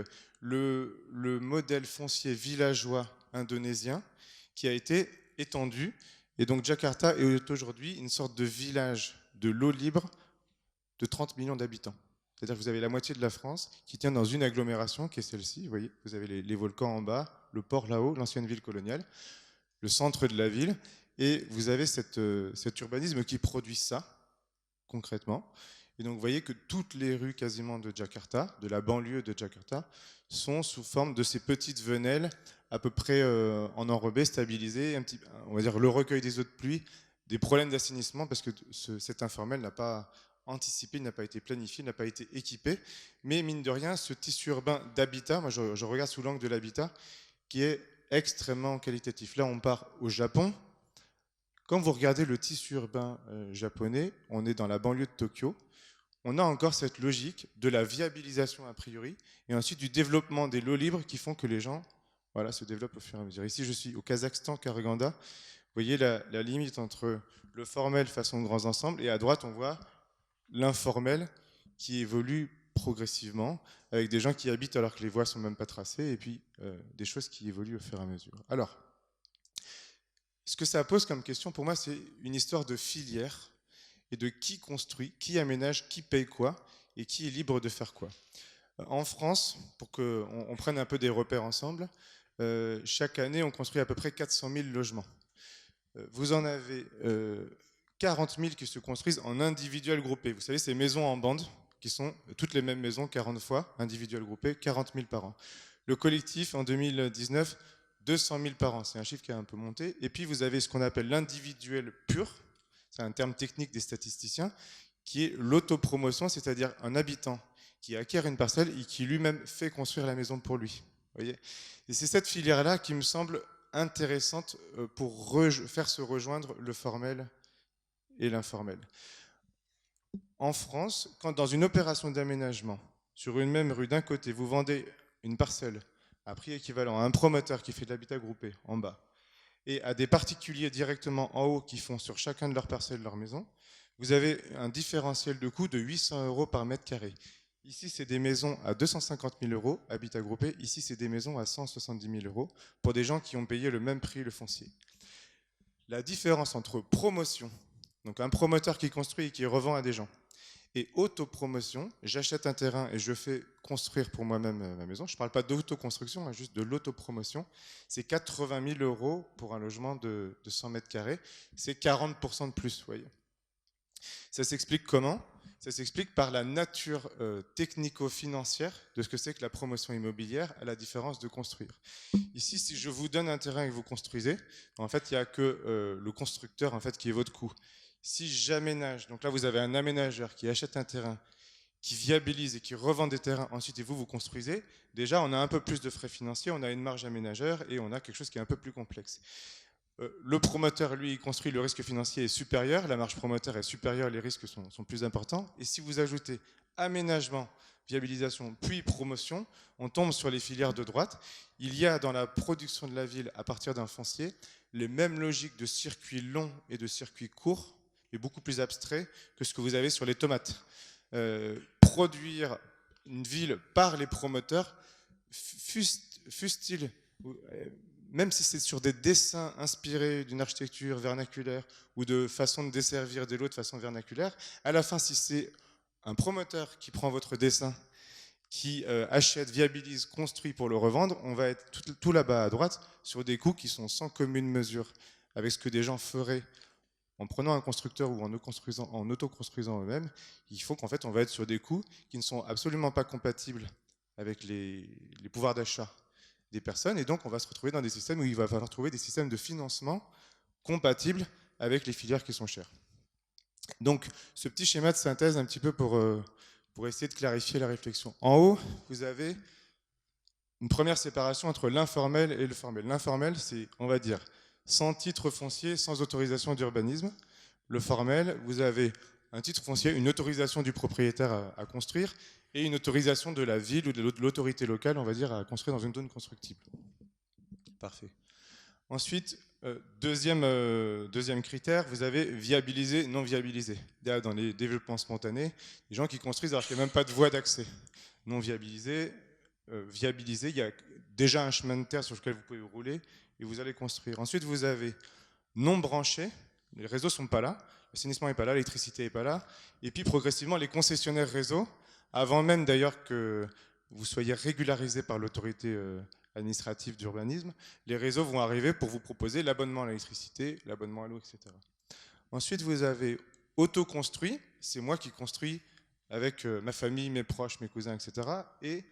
le modèle foncier villageois indonésien qui a été étendu. Et donc Jakarta est aujourd'hui une sorte de village de lot libre de 30 millions d'habitants. C'est-à-dire que vous avez la moitié de la France qui tient dans une agglomération qui est celle-ci. Vous voyez, vous avez les volcans en bas, le port là-haut, l'ancienne ville coloniale, le centre de la ville, et vous avez cet urbanisme qui produit ça, concrètement. Et donc vous voyez que toutes les rues quasiment de Jakarta, de la banlieue de Jakarta, sont sous forme de ces petites venelles à peu près en enrobé, stabilisées, on va dire le recueil des eaux de pluie, des problèmes d'assainissement, parce que cet informel n'a pas anticipé, n'a pas été planifié, n'a pas été équipé. Mais mine de rien, ce tissu urbain d'habitat, moi je regarde sous l'angle de l'habitat, qui est extrêmement qualitatif. Là, on part au Japon. Quand vous regardez le tissu urbain japonais, on est dans la banlieue de Tokyo. On a encore cette logique de la viabilisation a priori, et ensuite du développement des lots libres qui font que les gens se développent au fur et à mesure. Ici, je suis au Kazakhstan, Karaganda. Vous voyez la limite entre le formel façon de grands ensembles, et à droite, on voit l'informel qui évolue progressivement, avec des gens qui habitent alors que les voies ne sont même pas tracées, et puis des choses qui évoluent au fur et à mesure. Alors, ce que ça pose comme question, pour moi, c'est une histoire de filière, et de qui construit, qui aménage, qui paye quoi, et qui est libre de faire quoi. En France, pour qu'on prenne un peu des repères ensemble, chaque année, on construit à peu près 400 000 logements. Vous en avez 40 000 qui se construisent en individuel groupé. Vous savez, ces maisons en bande, qui sont toutes les mêmes maisons, 40 fois, individuel groupé, 40 000 par an. Le collectif, en 2019, 200 000 par an. C'est un chiffre qui a un peu monté. Et puis, vous avez ce qu'on appelle l'individuel pur. C'est un terme technique des statisticiens, qui est l'autopromotion, c'est-à-dire un habitant qui acquiert une parcelle et qui lui-même fait construire la maison pour lui. Voyez, et c'est cette filière-là qui me semble intéressante pour faire se rejoindre le formel et l'informel. En France, quand dans une opération d'aménagement, sur une même rue, d'un côté, vous vendez une parcelle à prix équivalent à un promoteur qui fait de l'habitat groupé en bas, et à des particuliers directement en haut qui font sur chacun de leurs parcelles leur maison, vous avez un différentiel de coût de 800 € par mètre carré. Ici, c'est des maisons à 250 000 €, habitat groupé. Ici, c'est des maisons à 170 000 € pour des gens qui ont payé le même prix le foncier. La différence entre promotion, donc un promoteur qui construit et qui revend à des gens, et autopromotion, j'achète un terrain et je fais construire pour moi-même ma maison. Je ne parle pas d'autoconstruction, hein, juste de l'autopromotion. C'est 80 000 € pour un logement de 100 mètres carrés. C'est 40% de plus, vous voyez. Ça s'explique comment ? Ça s'explique par la nature technico-financière de ce que c'est que la promotion immobilière, à la différence de construire. Ici, si je vous donne un terrain et que vous construisez, en fait, il n'y a que le constructeur en fait, qui est votre coût. Si j'aménage, donc là vous avez un aménageur qui achète un terrain, qui viabilise et qui revend des terrains, ensuite et vous construisez, déjà on a un peu plus de frais financiers, on a une marge aménageur et on a quelque chose qui est un peu plus complexe. Le promoteur, lui, il construit, le risque financier est supérieur, la marge promoteur est supérieure, les risques sont plus importants. Et si vous ajoutez aménagement, viabilisation, puis promotion, on tombe sur les filières de droite. Il y a dans la production de la ville, à partir d'un foncier, les mêmes logiques de circuits longs et de circuits courts, mais beaucoup plus abstraits que ce que vous avez sur les tomates. Produire une ville par les promoteurs, fût-il même si c'est sur des dessins inspirés d'une architecture vernaculaire ou de façon de desservir des lots de façon vernaculaire, à la fin, si c'est un promoteur qui prend votre dessin, qui achète, viabilise, construit pour le revendre, on va être tout là-bas à droite sur des coûts qui sont sans commune mesure avec ce que des gens feraient en prenant un constructeur ou en auto-construisant eux-mêmes. Il faut qu'en fait, on va être sur des coûts qui ne sont absolument pas compatibles avec les pouvoirs d'achat des personnes, et donc on va se retrouver dans des systèmes où il va falloir trouver des systèmes de financement compatibles avec les filières qui sont chères. Donc, ce petit schéma de synthèse un petit peu pour essayer de clarifier la réflexion. En haut, vous avez une première séparation entre l'informel et le formel. L'informel, c'est, on va dire, sans titre foncier, sans autorisation d'urbanisme. Le formel, vous avez un titre foncier, une autorisation du propriétaire à construire, et une autorisation de la ville ou de l'autorité locale, on va dire, à construire dans une zone constructible. Parfait. Ensuite, deuxième critère, vous avez viabilisé, non viabilisé. Dans les développements spontanés, des gens qui construisent alors qu'il n'y a même pas de voie d'accès. Non viabilisé, viabilisé, il y a déjà un chemin de terre sur lequel vous pouvez rouler et vous allez construire. Ensuite, vous avez non branché, les réseaux ne sont pas là, l'assainissement n'est pas là, l'électricité n'est pas là, et puis progressivement, les concessionnaires réseaux, avant même d'ailleurs que vous soyez régularisé par l'autorité administrative d'urbanisme, les réseaux vont arriver pour vous proposer l'abonnement à l'électricité, l'abonnement à l'eau, etc. Ensuite, vous avez autoconstruit, c'est moi qui construis avec ma famille, mes proches, mes cousins, etc. Et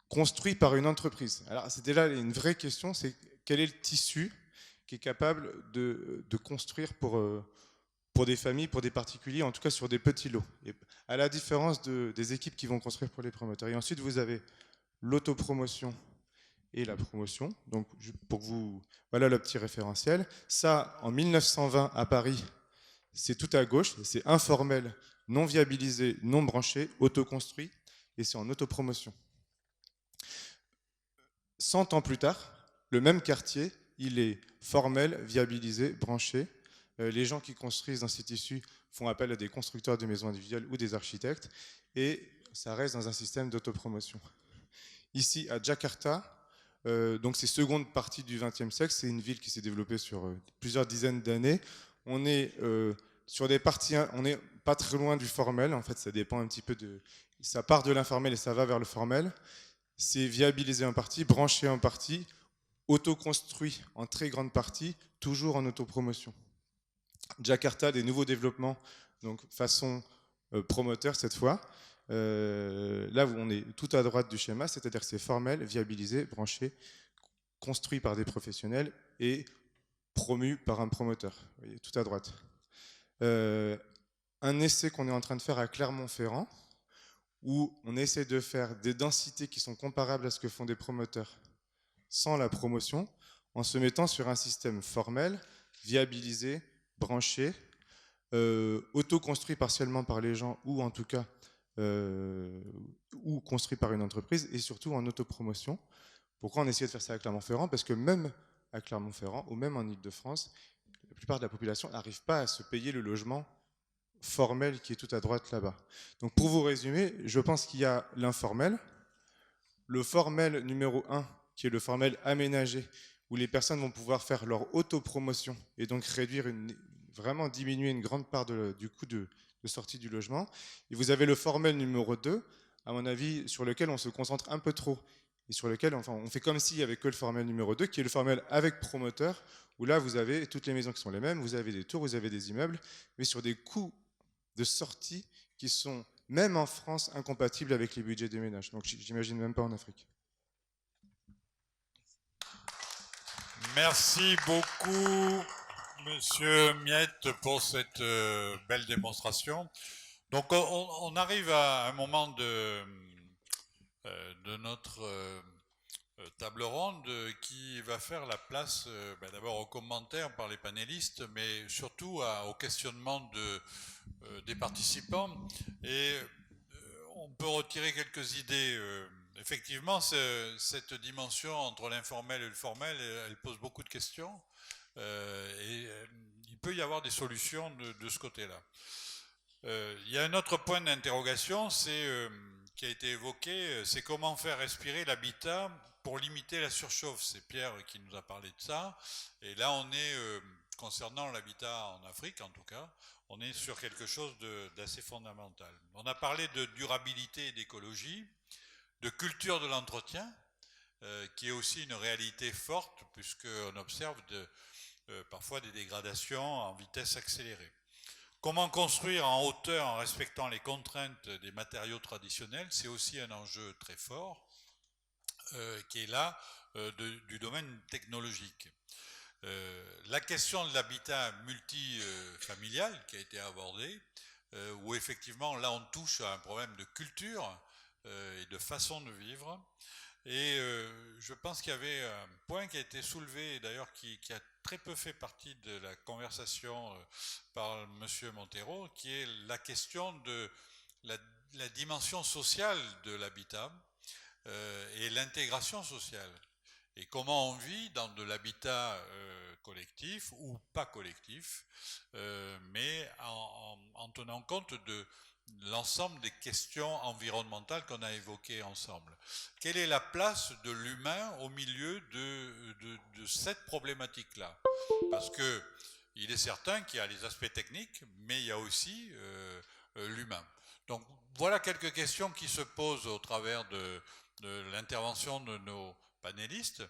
construit par une entreprise. Alors, c'était là une vraie question, c'est quel est le tissu qui est capable de construire pour des familles, pour des particuliers, en tout cas sur des petits lots, et à la différence des équipes qui vont construire pour les promoteurs. Et ensuite, vous avez l'autopromotion et la promotion. Donc, pour vous, voilà le petit référentiel. Ça, en 1920 à Paris, c'est tout à gauche, c'est informel, non viabilisé, non branché, autoconstruit, et c'est en autopromotion. 100 ans plus tard, le même quartier, il est formel, viabilisé, branché. Les gens qui construisent dans ces tissus font appel à des constructeurs de maisons individuelles ou des architectes, et ça reste dans un système d'autopromotion. Ici, à Jakarta, donc c'est seconde partie du XXe siècle, c'est une ville qui s'est développée sur plusieurs dizaines d'années. On est sur des parties, on n'est pas très loin du formel, en fait ça dépend un petit peu de... Ça part de l'informel et ça va vers le formel. C'est viabilisé en partie, branché en partie, autoconstruit en très grande partie, toujours en autopromotion. Jakarta, des nouveaux développements, donc façon promoteur cette fois. Là où on est tout à droite du schéma, c'est-à-dire que c'est formel, viabilisé, branché, construit par des professionnels et promu par un promoteur. Vous voyez, tout à droite. Un essai qu'on est en train de faire à Clermont-Ferrand, où on essaie de faire des densités qui sont comparables à ce que font des promoteurs sans la promotion, en se mettant sur un système formel, viabilisé, branché, auto-construit partiellement par les gens, ou en tout cas ou construit par une entreprise, et surtout en autopromotion. Pourquoi on essaie de faire ça à Clermont-Ferrand? Parce que même à Clermont-Ferrand, ou même en Île-de-France, la plupart de la population n'arrive pas à se payer le logement formel qui est tout à droite là-bas. Donc pour vous résumer, je pense qu'il y a l'informel, le formel numéro 1, qui est le formel aménagé, où les personnes vont pouvoir faire leur autopromotion et donc réduire vraiment diminuer une grande part du coût de sortie du logement. Et vous avez le formel numéro 2, à mon avis, sur lequel on se concentre un peu trop, et sur lequel enfin, on fait comme s'il n'y avait que le formel numéro 2, qui est le formel avec promoteur, où là vous avez toutes les maisons qui sont les mêmes, vous avez des tours, vous avez des immeubles, mais sur des coûts de sortie qui sont, même en France, incompatibles avec les budgets des ménages. Donc j'imagine même pas en Afrique. Merci beaucoup, Monsieur Miette, pour cette belle démonstration. Donc on arrive à un moment de notre table ronde qui va faire la place d'abord aux commentaires par les panélistes, mais surtout au questionnement des participants. Et on peut retirer quelques idées. Effectivement, cette dimension entre l'informel et le formel, elle pose beaucoup de questions. Et il peut y avoir des solutions de ce côté-là. Il y a un autre point d'interrogation, qui a été évoqué, c'est comment faire respirer l'habitat pour limiter la surchauffe. C'est Pierre qui nous a parlé de ça. Et là, on est, concernant l'habitat en Afrique en tout cas, on est sur quelque chose d'assez fondamental. On a parlé de durabilité et d'écologie, de culture de l'entretien, qui est aussi une réalité forte, puisqu'on observe parfois des dégradations en vitesse accélérée. Comment construire en hauteur en respectant les contraintes des matériaux traditionnels, c'est aussi un enjeu très fort qui est là du domaine technologique. La question de l'habitat multifamilial qui a été abordée, où effectivement là on touche à un problème de culture et de façon de vivre. Et je pense qu'il y avait un point qui a été soulevé, d'ailleurs qui a très peu fait partie de la conversation par M. Montero, qui est la question de la dimension sociale de l'habitat et l'intégration sociale. Et comment on vit dans de l'habitat collectif ou pas collectif, mais en tenant compte de l'ensemble des questions environnementales qu'on a évoquées ensemble. Quelle est la place de l'humain au milieu de cette problématique-là? Parce que il est certain qu'il y a les aspects techniques, mais il y a aussi l'humain. Donc voilà quelques questions qui se posent au travers de l'intervention de nos panélistes.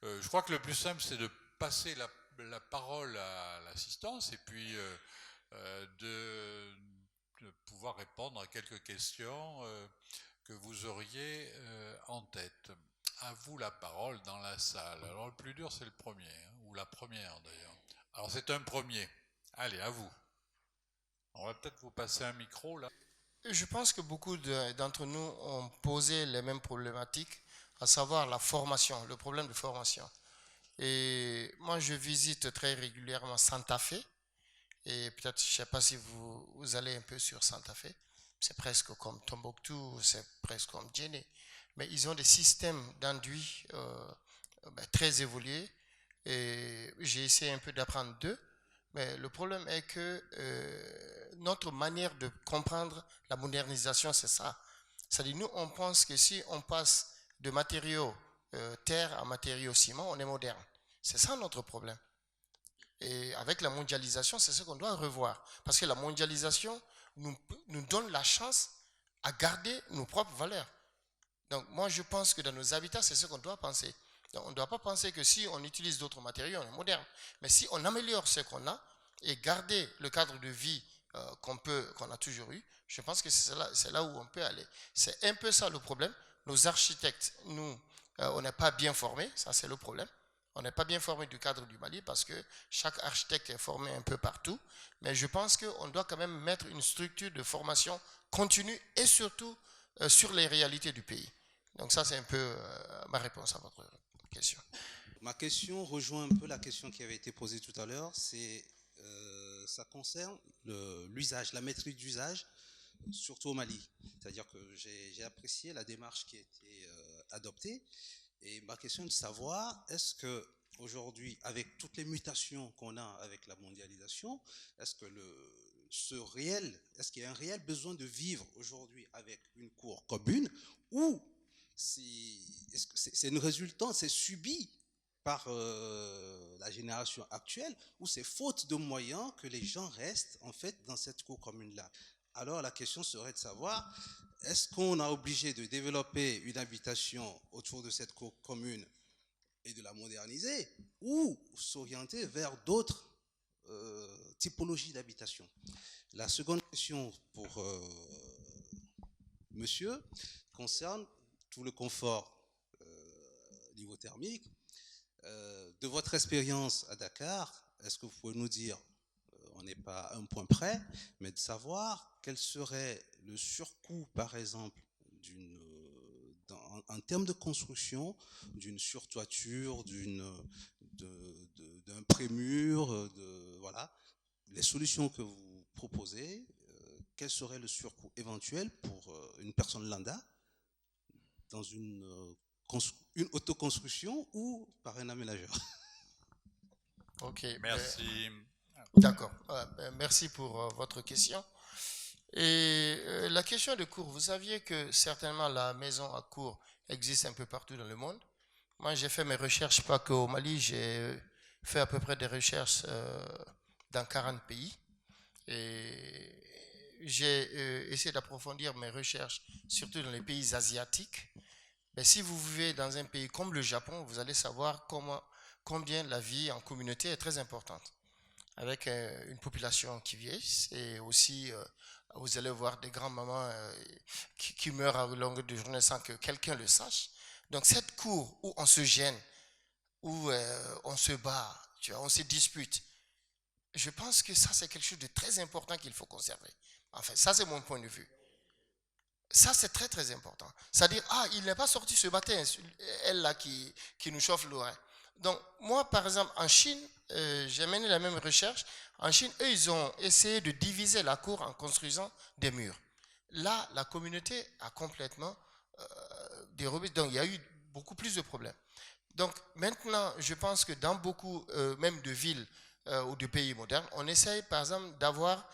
Je crois que le plus simple, c'est de passer la parole à l'assistance et puis de pouvoir répondre à quelques questions que vous auriez en tête. À vous la parole dans la salle. Alors le plus dur, c'est le premier, hein, ou la première d'ailleurs. Alors c'est un premier. Allez, à vous. On va peut-être vous passer un micro là. Je pense que beaucoup d'entre nous ont posé les mêmes problématiques, à savoir la formation, le problème de formation. Et moi, je visite très régulièrement Santa Fe. Et peut-être, je ne sais pas si vous allez un peu sur Santa Fe. C'est presque comme Tombouctou, c'est presque comme Djenné. Mais ils ont des systèmes d'enduit très évolués. Et j'ai essayé un peu d'apprendre d'eux. Mais le problème est que notre manière de comprendre la modernisation, c'est ça. C'est-à-dire, nous, on pense que si on passe de matériaux terre à matériaux ciment, on est moderne. C'est ça notre problème. Et avec la mondialisation, c'est ce qu'on doit revoir. Parce que la mondialisation nous donne la chance à garder nos propres valeurs. Donc moi, je pense que dans nos habitats, c'est ce qu'on doit penser. Donc, on ne doit pas penser que si on utilise d'autres matériaux, on est moderne. Mais si on améliore ce qu'on a et garder le cadre de vie qu'on a toujours eu, je pense que c'est là où on peut aller. C'est un peu ça le problème. Nos architectes, nous, on n'est pas bien formés, ça c'est le problème. On n'est pas bien formé du cadre du Mali parce que chaque architecte est formé un peu partout. Mais je pense qu'on doit quand même mettre une structure de formation continue et surtout sur les réalités du pays. Donc ça, c'est un peu ma réponse à votre question. Ma question rejoint un peu la question qui avait été posée tout à l'heure. Ça concerne l'usage, la maîtrise d'usage, surtout au Mali. C'est-à-dire que j'ai apprécié la démarche qui a été adoptée. Et ma question est de savoir, est-ce que aujourd'hui, avec toutes les mutations qu'on a avec la mondialisation, est-ce qu'il y a un réel besoin de vivre aujourd'hui avec une cour commune, ou est-ce que c'est une résultante, c'est subi par la génération actuelle, ou c'est faute de moyens que les gens restent en fait dans cette cour commune-là? Alors la question serait de savoir, est-ce qu'on a obligé de développer une habitation autour de cette cour commune et de la moderniser, ou s'orienter vers d'autres typologies d'habitation? La seconde question pour monsieur concerne tout le confort niveau thermique. De votre expérience à Dakar, est-ce que vous pouvez nous dire, on n'est pas à un point près, mais de savoir quel serait le surcoût, par exemple, en termes de construction, d'une surtoiture, d'un prémur, voilà, les solutions que vous proposez, quel serait le surcoût éventuel pour une personne lambda dans une autoconstruction ou par un aménageur? Ok. Merci. D'accord. Merci pour votre question. Et la question de cour, vous saviez que certainement la maison à cour existe un peu partout dans le monde. Moi, j'ai fait mes recherches, pas qu'au Mali, j'ai fait à peu près des recherches dans 40 pays. Et j'ai essayé d'approfondir mes recherches, surtout dans les pays asiatiques. Mais si vous vivez dans un pays comme le Japon, vous allez savoir combien la vie en communauté est très importante. Avec une population qui vieillit, et aussi vous allez voir des grands-mamans qui meurent à longueur de journée sans que quelqu'un le sache. Donc cette cour où on se gêne, où on se bat, tu vois, on se dispute, je pense que ça c'est quelque chose de très important qu'il faut conserver. Enfin, ça c'est mon point de vue. Ça c'est très très important. C'est-à-dire, il n'est pas sorti ce matin, elle là qui nous chauffe l'oreille. Donc moi par exemple en Chine, j'ai mené la même recherche. En Chine, eux ils ont essayé de diviser la cour en construisant des murs. Là, la communauté a complètement dérobé, donc il y a eu beaucoup plus de problèmes. Donc maintenant, je pense que dans beaucoup même de villes ou de pays modernes, on essaye par exemple d'avoir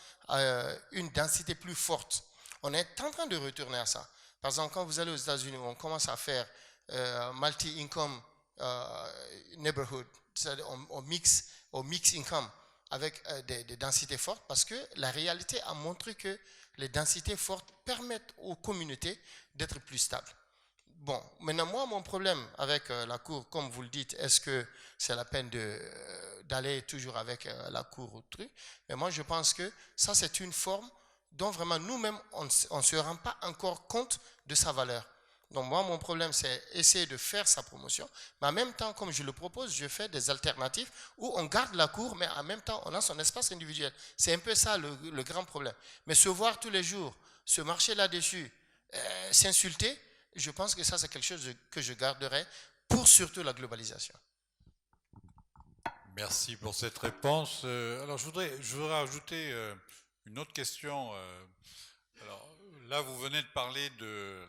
une densité plus forte. On est en train de retourner à ça. Par exemple, quand vous allez aux États-Unis, on commence à faire multi-income neighborhood, c'est-à-dire on mix income avec des densités fortes, parce que la réalité a montré que les densités fortes permettent aux communautés d'être plus stables. Bon, maintenant, moi, mon problème avec la cour, comme vous le dites, est-ce que c'est la peine d'aller toujours avec la cour ou truc? Mais moi, je pense que ça, c'est une forme dont vraiment nous-mêmes, on ne se rend pas encore compte de sa valeur. Donc moi, mon problème, c'est essayer de faire sa promotion, mais en même temps, comme je le propose, je fais des alternatives où on garde la cour, mais en même temps, on a son espace individuel. C'est un peu ça le grand problème. Mais se voir tous les jours, se marcher là-dessus, s'insulter, je pense que ça, c'est quelque chose que je garderai pour surtout la globalisation. Merci pour cette réponse. Alors, je voudrais ajouter une autre question. Alors, là, vous venez de parler de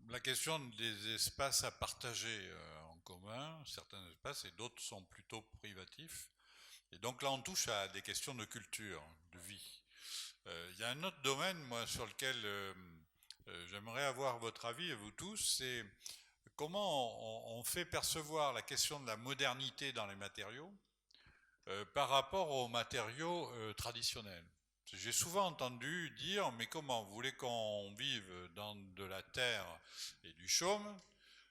la question des espaces à partager en commun, certains espaces, et d'autres sont plutôt privatifs. Et donc là, on touche à des questions de culture, de vie. Il y a un autre domaine, moi, sur lequel j'aimerais avoir votre avis, et vous tous, c'est comment on fait percevoir la question de la modernité dans les matériaux par rapport aux matériaux traditionnels. J'ai souvent entendu dire, mais comment, vous voulez qu'on vive dans de la terre et du chaume?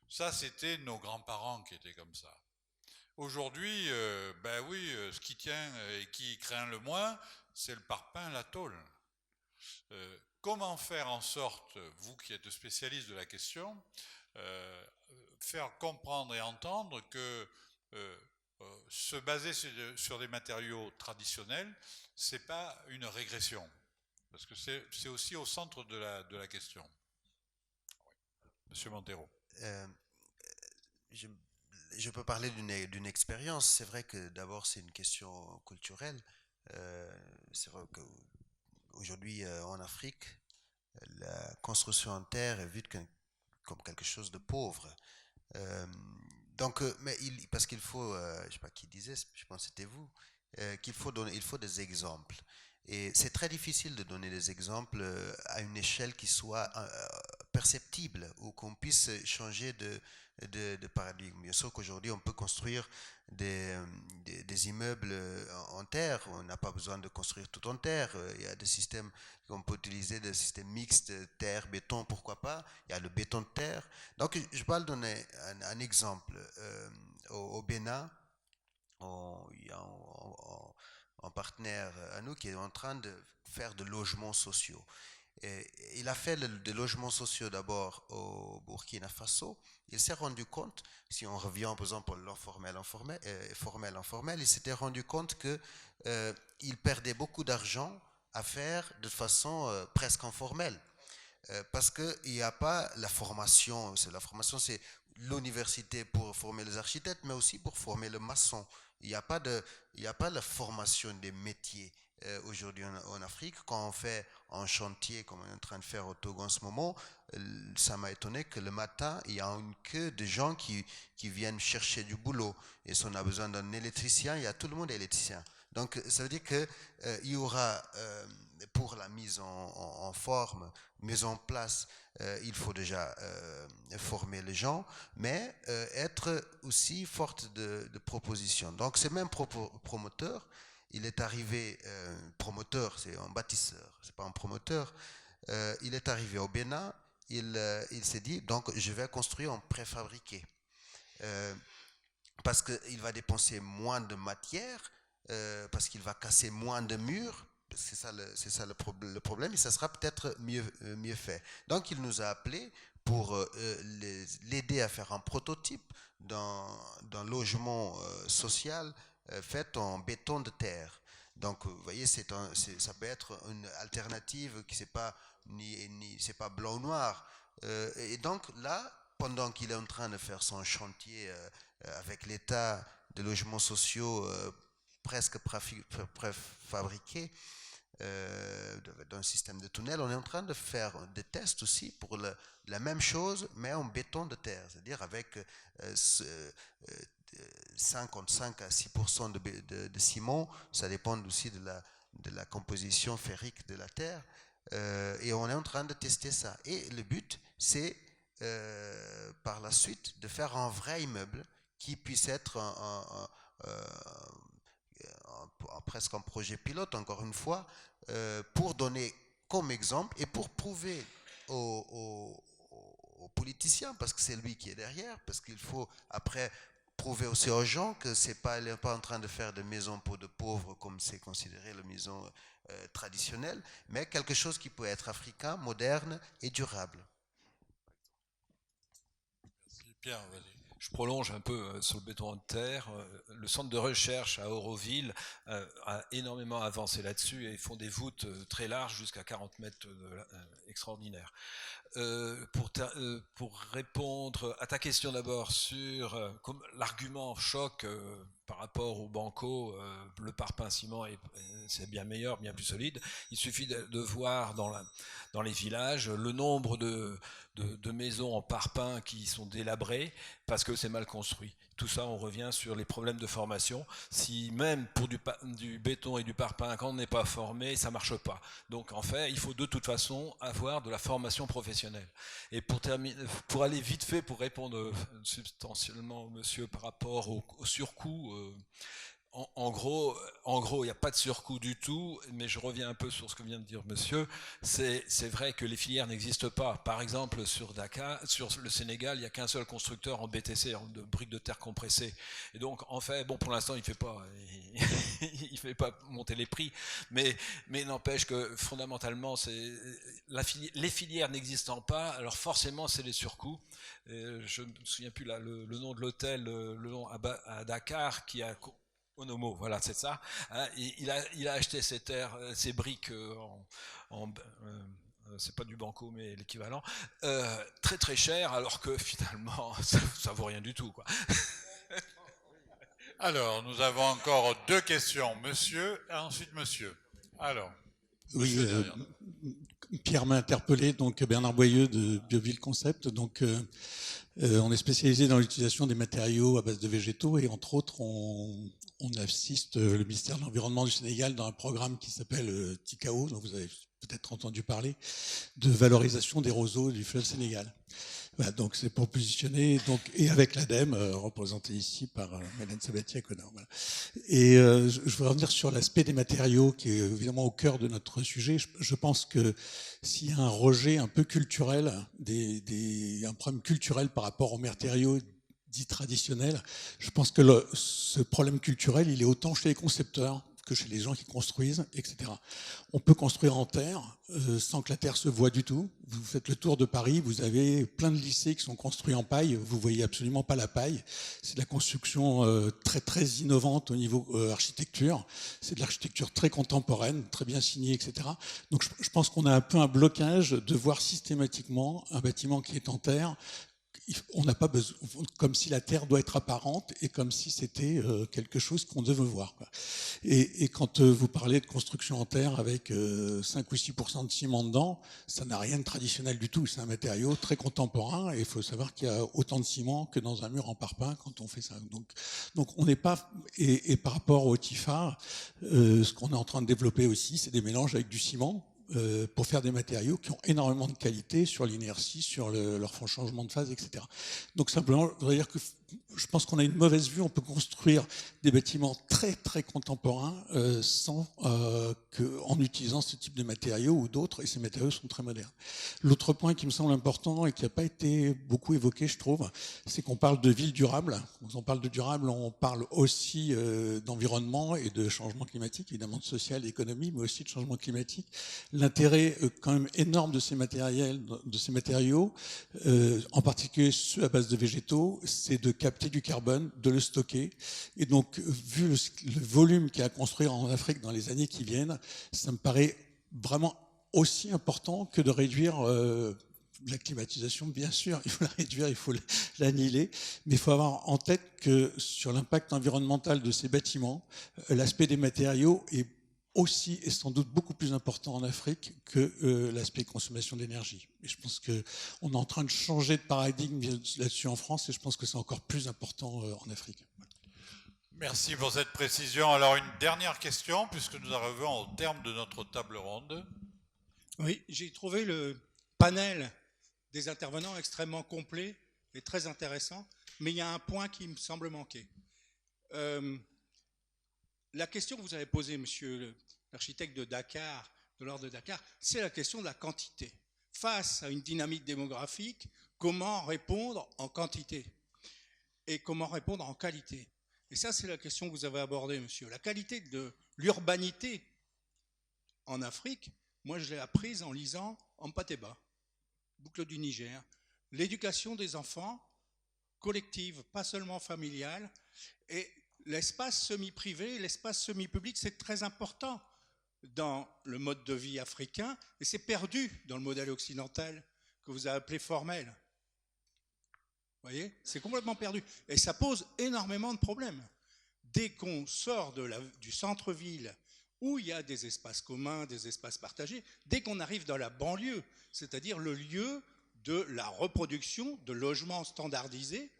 Ça, c'était nos grands-parents qui étaient comme ça. Aujourd'hui, ben oui, ce qui tient et qui craint le moins, c'est le parpaing, la tôle. Comment faire en sorte, vous qui êtes spécialiste de la question, faire comprendre et entendre que se baser sur des matériaux traditionnels, c'est pas une régression, parce que c'est aussi au centre de la question. Monsieur Montero. Je peux parler d'une expérience. C'est vrai que d'abord c'est une question culturelle. C'est vrai qu'aujourd'hui en Afrique, la construction en terre est vue comme quelque chose de pauvre. Donc, parce qu'il faut, je ne sais pas qui disait, je pense que c'était vous, il faut des exemples. Et c'est très difficile de donner des exemples à une échelle qui soit perceptible ou qu'on puisse changer de paradigme. Bien sûr qu'aujourd'hui, on peut construire des immeubles en terre. On n'a pas besoin de construire tout en terre. Il y a des systèmes qu'on peut utiliser, des systèmes mixtes, terre, béton, pourquoi pas. Il y a le béton de terre. Donc, je vais donner un exemple. Au Bénin, il y a un partenaire à nous qui est en train de faire de logements sociaux. Et il a fait des logements sociaux d'abord au Burkina Faso. Il s'est rendu compte, si on revient par exemple pour l'informel, formel, il s'était rendu compte qu'il perdait beaucoup d'argent à faire de façon presque informelle. Parce qu'il n'y a pas la formation. La formation, c'est l'université pour former les architectes, mais aussi pour former le maçon. Il n'y a pas la formation des métiers aujourd'hui en Afrique. Quand on fait un chantier, comme on est en train de faire au Togo en ce moment, ça m'a étonné que le matin, il y a une queue de gens qui viennent chercher du boulot. Et si on a besoin d'un électricien, tout le monde est électricien. Donc, ça veut dire qu'il y aura pour la mise en forme, mise en place, il faut déjà former les gens, mais être aussi forte de propositions. Donc ce même promoteur, il est arrivé, promoteur, c'est un bâtisseur, c'est pas un promoteur, il est arrivé au Bénin, il s'est dit, donc je vais construire un préfabriqué. Parce qu'il va dépenser moins de matière, parce qu'il va casser moins de murs, c'est ça le problème, et ça sera peut-être mieux fait. Donc il nous a appelés pour l'aider à faire un prototype d'un logement social fait en béton de terre. Donc vous voyez, ça peut être une alternative qui c'est pas c'est pas blanc ou noir. Et donc là, pendant qu'il est en train de faire son chantier avec l'état de logements sociaux presque préfabriqués d'un système de tunnel, on est en train de faire des tests aussi pour la même chose, mais en béton de terre, c'est-à-dire avec 55 à 6% de ciment, ça dépend aussi de la composition ferrique de la terre, et on est en train de tester ça. Et le but, c'est par la suite de faire un vrai immeuble qui puisse être presque un projet pilote, encore une fois, pour donner comme exemple et pour prouver aux politiciens, parce que c'est lui qui est derrière, parce qu'il faut après prouver aussi aux gens que il n'est pas en train de faire des maisons pour de pauvres comme c'est considéré la maison traditionnelle, mais quelque chose qui peut être africain, moderne et durable. Pierre, vas-y. Je prolonge un peu sur le béton de terre. Le centre de recherche à Auroville a énormément avancé là-dessus et ils font des voûtes très larges jusqu'à 40 mètres extraordinaires. Pour répondre à ta question d'abord sur l'argument choc par rapport au banco, le parpaing ciment c'est bien meilleur, bien plus solide. Il suffit de voir dans les villages le nombre de maisons en parpaing qui sont délabrées parce que c'est mal construit. Tout ça, on revient sur les problèmes de formation. Si même pour du béton et du parpaing, quand on n'est pas formé, ça ne marche pas. Donc en fait, il faut de toute façon avoir de la formation professionnelle. Et pour aller vite fait, pour répondre substantiellement au monsieur par rapport au surcoût, en gros, il n'y a pas de surcoût du tout, mais je reviens un peu sur ce que vient de dire monsieur. C'est vrai que les filières n'existent pas. Par exemple, sur le Sénégal, il n'y a qu'un seul constructeur en BTC, de briques de terre compressées. Et donc, en fait, bon, pour l'instant, il ne fait pas monter les prix, mais n'empêche que fondamentalement, les filières n'existant pas, alors forcément, c'est les surcoûts. Je ne me souviens plus là, le nom de l'hôtel, le nom à Dakar, qui a Onomo, voilà, c'est ça. Il a acheté ces briques c'est pas du banco, mais l'équivalent, très très cher, alors que finalement, ça vaut rien du tout, quoi. Alors, nous avons encore 2 questions. Monsieur, et ensuite monsieur. Alors. Oui, Pierre m'a interpellé, donc Bernard Boyeux de Bioville Concept. Donc, on est spécialisé dans l'utilisation des matériaux à base de végétaux et entre autres, on assiste le ministère de l'Environnement du Sénégal dans un programme qui s'appelle TICAO, dont vous avez peut-être entendu parler, de valorisation des roseaux du fleuve Sénégal. Voilà, donc c'est pour positionner, et avec l'ADEME, représenté ici par Mélène Sabatier-Connor. Voilà. Et je voudrais revenir sur l'aspect des matériaux, qui est évidemment au cœur de notre sujet. Je pense que s'il y a un rejet un peu culturel, un problème culturel par rapport aux matériaux dits traditionnels, je pense que ce problème culturel, il est autant chez les concepteurs que chez les gens qui construisent, etc. On peut construire en terre sans que la terre se voie du tout. Vous faites le tour de Paris, vous avez plein de lycées qui sont construits en paille, vous voyez absolument pas la paille. C'est de la construction très très innovante au niveau architecture. C'est de l'architecture très contemporaine, très bien signée, etc. Donc je pense qu'on a un peu un blocage de voir systématiquement un bâtiment qui est en terre on n'a pas besoin, comme si la Terre doit être apparente et comme si c'était quelque chose qu'on devait voir, quoi. Et quand vous parlez de construction en terre avec 5 ou 6% de ciment dedans, ça n'a rien de traditionnel du tout. C'est un matériau très contemporain et il faut savoir qu'il y a autant de ciment que dans un mur en parpaing quand on fait ça. Donc on n'est pas... Et par rapport au TIFA, ce qu'on est en train de développer aussi, c'est des mélanges avec du ciment, pour faire des matériaux qui ont énormément de qualité sur l'inertie, sur leur changement de phase, etc. Donc simplement, je voudrais dire que je pense qu'on a une mauvaise vue. On peut construire des bâtiments très très contemporains en utilisant ce type de matériaux ou d'autres, et ces matériaux sont très modernes. L'autre point qui me semble important et qui n'a pas été beaucoup évoqué, je trouve, c'est qu'on parle de ville durable. Quand on parle de durable, on parle aussi d'environnement et de changement climatique, évidemment de social et économie, mais aussi de changement climatique. L'intérêt quand même énorme de ces matériaux, en particulier ceux à base de végétaux, c'est de capter du carbone, de le stocker. Et donc, vu le volume qu'il y a à construire en Afrique dans les années qui viennent, ça me paraît vraiment aussi important que de réduire la climatisation. Bien sûr, il faut la réduire, il faut l'annihiler, mais il faut avoir en tête que sur l'impact environnemental de ces bâtiments, l'aspect des matériaux est aussi et sans doute beaucoup plus important en Afrique que l'aspect consommation d'énergie. Et je pense qu'on est en train de changer de paradigme là-dessus en France, et je pense que c'est encore plus important en Afrique. Merci pour cette précision. Alors une dernière question, puisque nous arrivons au terme de notre table ronde. Oui, j'ai trouvé le panel des intervenants extrêmement complet et très intéressant, mais il y a un point qui me semble manquer. La question que vous avez posée, monsieur l'architecte de Dakar, de l'ordre de Dakar, c'est la question de la quantité. Face à une dynamique démographique, comment répondre en quantité et comment répondre en qualité? Et ça, c'est la question que vous avez abordée, monsieur. La qualité de l'urbanité en Afrique, moi, je l'ai apprise en lisant Ampateba, Boucle du Niger. L'éducation des enfants, collective, pas seulement familiale, et l'espace semi-privé, l'espace semi-public, c'est très important dans le mode de vie africain, et c'est perdu dans le modèle occidental que vous avez appelé formel. Vous voyez, c'est complètement perdu. Et ça pose énormément de problèmes. Dès qu'on sort du centre-ville, où il y a des espaces communs, des espaces partagés, dès qu'on arrive dans la banlieue, c'est-à-dire le lieu de la reproduction de logements standardisés,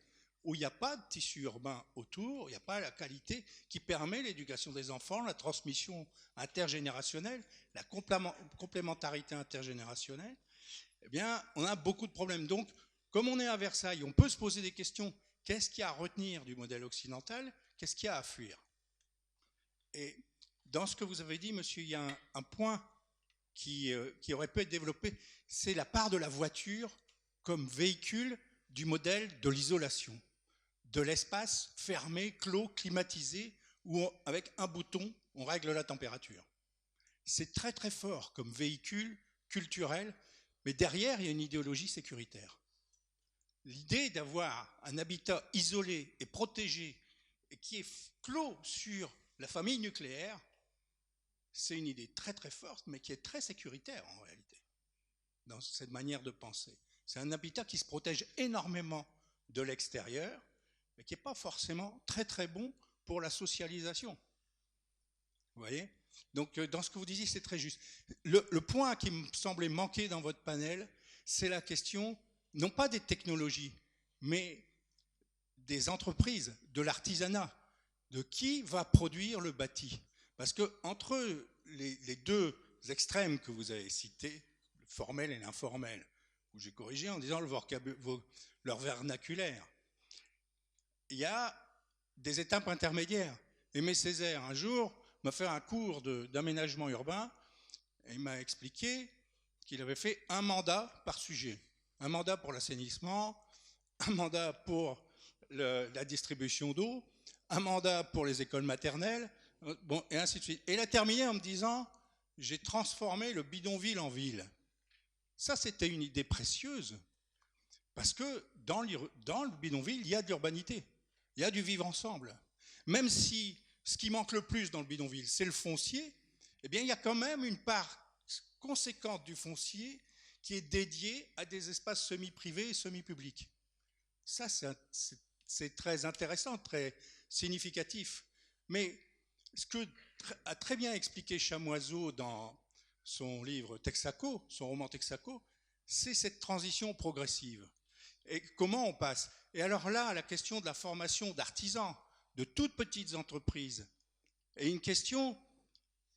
où il n'y a pas de tissu urbain autour, il n'y a pas la qualité qui permet l'éducation des enfants, la transmission intergénérationnelle, la complémentarité intergénérationnelle, eh bien, on a beaucoup de problèmes. Donc, comme on est à Versailles, on peut se poser des questions. Qu'est-ce qu'il y a à retenir du modèle occidental? Qu'est-ce qu'il y a à fuir? Et dans ce que vous avez dit, monsieur, il y a un point qui aurait pu être développé, c'est la part de la voiture comme véhicule du modèle de l'isolation, de l'espace fermé, clos, climatisé, où avec un bouton, on règle la température. C'est très très fort comme véhicule culturel, mais derrière, il y a une idéologie sécuritaire. L'idée d'avoir un habitat isolé et protégé, et qui est clos sur la famille nucléaire, c'est une idée très très forte, mais qui est très sécuritaire en réalité, dans cette manière de penser. C'est un habitat qui se protège énormément de l'extérieur, mais qui n'est pas forcément très très bon pour la socialisation. Vous voyez? Donc dans ce que vous disiez, c'est très juste. Le point qui me semblait manquer dans votre panel, c'est la question, non pas des technologies, mais des entreprises, de l'artisanat, de qui va produire le bâti. Parce qu'entre les deux extrêmes que vous avez cités, le formel et l'informel, où j'ai corrigé en disant leur vernaculaire, il y a des étapes intermédiaires. Aimé Césaire, un jour, m'a fait un cours d'aménagement urbain et il m'a expliqué qu'il avait fait un mandat par sujet. Un mandat pour l'assainissement, un mandat pour la distribution d'eau, un mandat pour les écoles maternelles, bon, et ainsi de suite. Et il a terminé en me disant « j'ai transformé le bidonville en ville ». Ça, c'était une idée précieuse, parce que dans le bidonville, il y a de l'urbanité, il y a du vivre ensemble. Même si ce qui manque le plus dans le bidonville, c'est le foncier, eh bien, il y a quand même une part conséquente du foncier qui est dédiée à des espaces semi-privés et semi-publics. Ça, c'est très intéressant, très significatif. Mais ce que a très bien expliqué Chamoiseau dans son livre Texaco, son roman Texaco, c'est cette transition progressive. Et comment on passe? Et alors là, la question de la formation d'artisans, de toutes petites entreprises, est une question,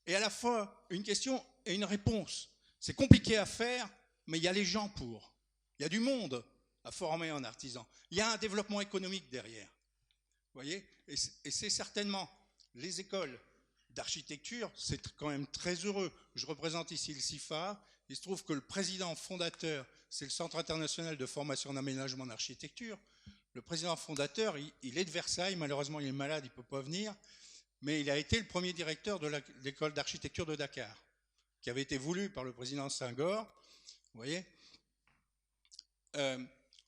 et à la fois une question et une réponse. C'est compliqué à faire, mais il y a les gens pour. Il y a du monde à former en artisan. Il y a un développement économique derrière. Vous voyez? Et c'est certainement les écoles d'architecture, c'est quand même très heureux. Je représente ici le CIFA. Il se trouve que le président fondateur, c'est le Centre international de formation d'aménagement d'architecture. Le président fondateur, il est de Versailles. Malheureusement, il est malade, il ne peut pas venir. Mais il a été le premier directeur de l'école d'architecture de Dakar, qui avait été voulu par le président Senghor. Vous voyez,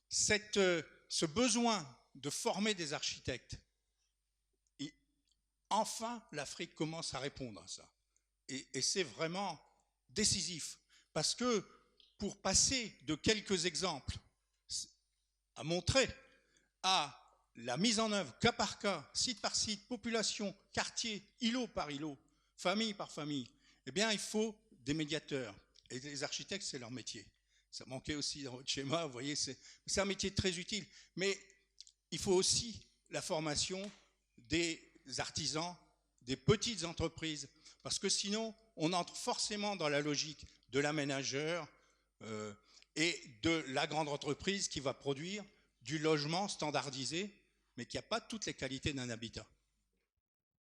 ce besoin de former des architectes, enfin, l'Afrique commence à répondre à ça. Et c'est vraiment décisif. Parce que pour passer de quelques exemples à montrer à la mise en œuvre cas par cas, site par site, population, quartier, îlot par îlot, famille par famille, eh bien, il faut des médiateurs. Et les architectes, c'est leur métier. Ça manquait aussi dans votre schéma, vous voyez, c'est un métier très utile. Mais il faut aussi la formation des artisans, des petites entreprises, parce que sinon, on entre forcément dans la logique de l'aménageur et de la grande entreprise qui va produire du logement standardisé, mais qui n'a pas toutes les qualités d'un habitat.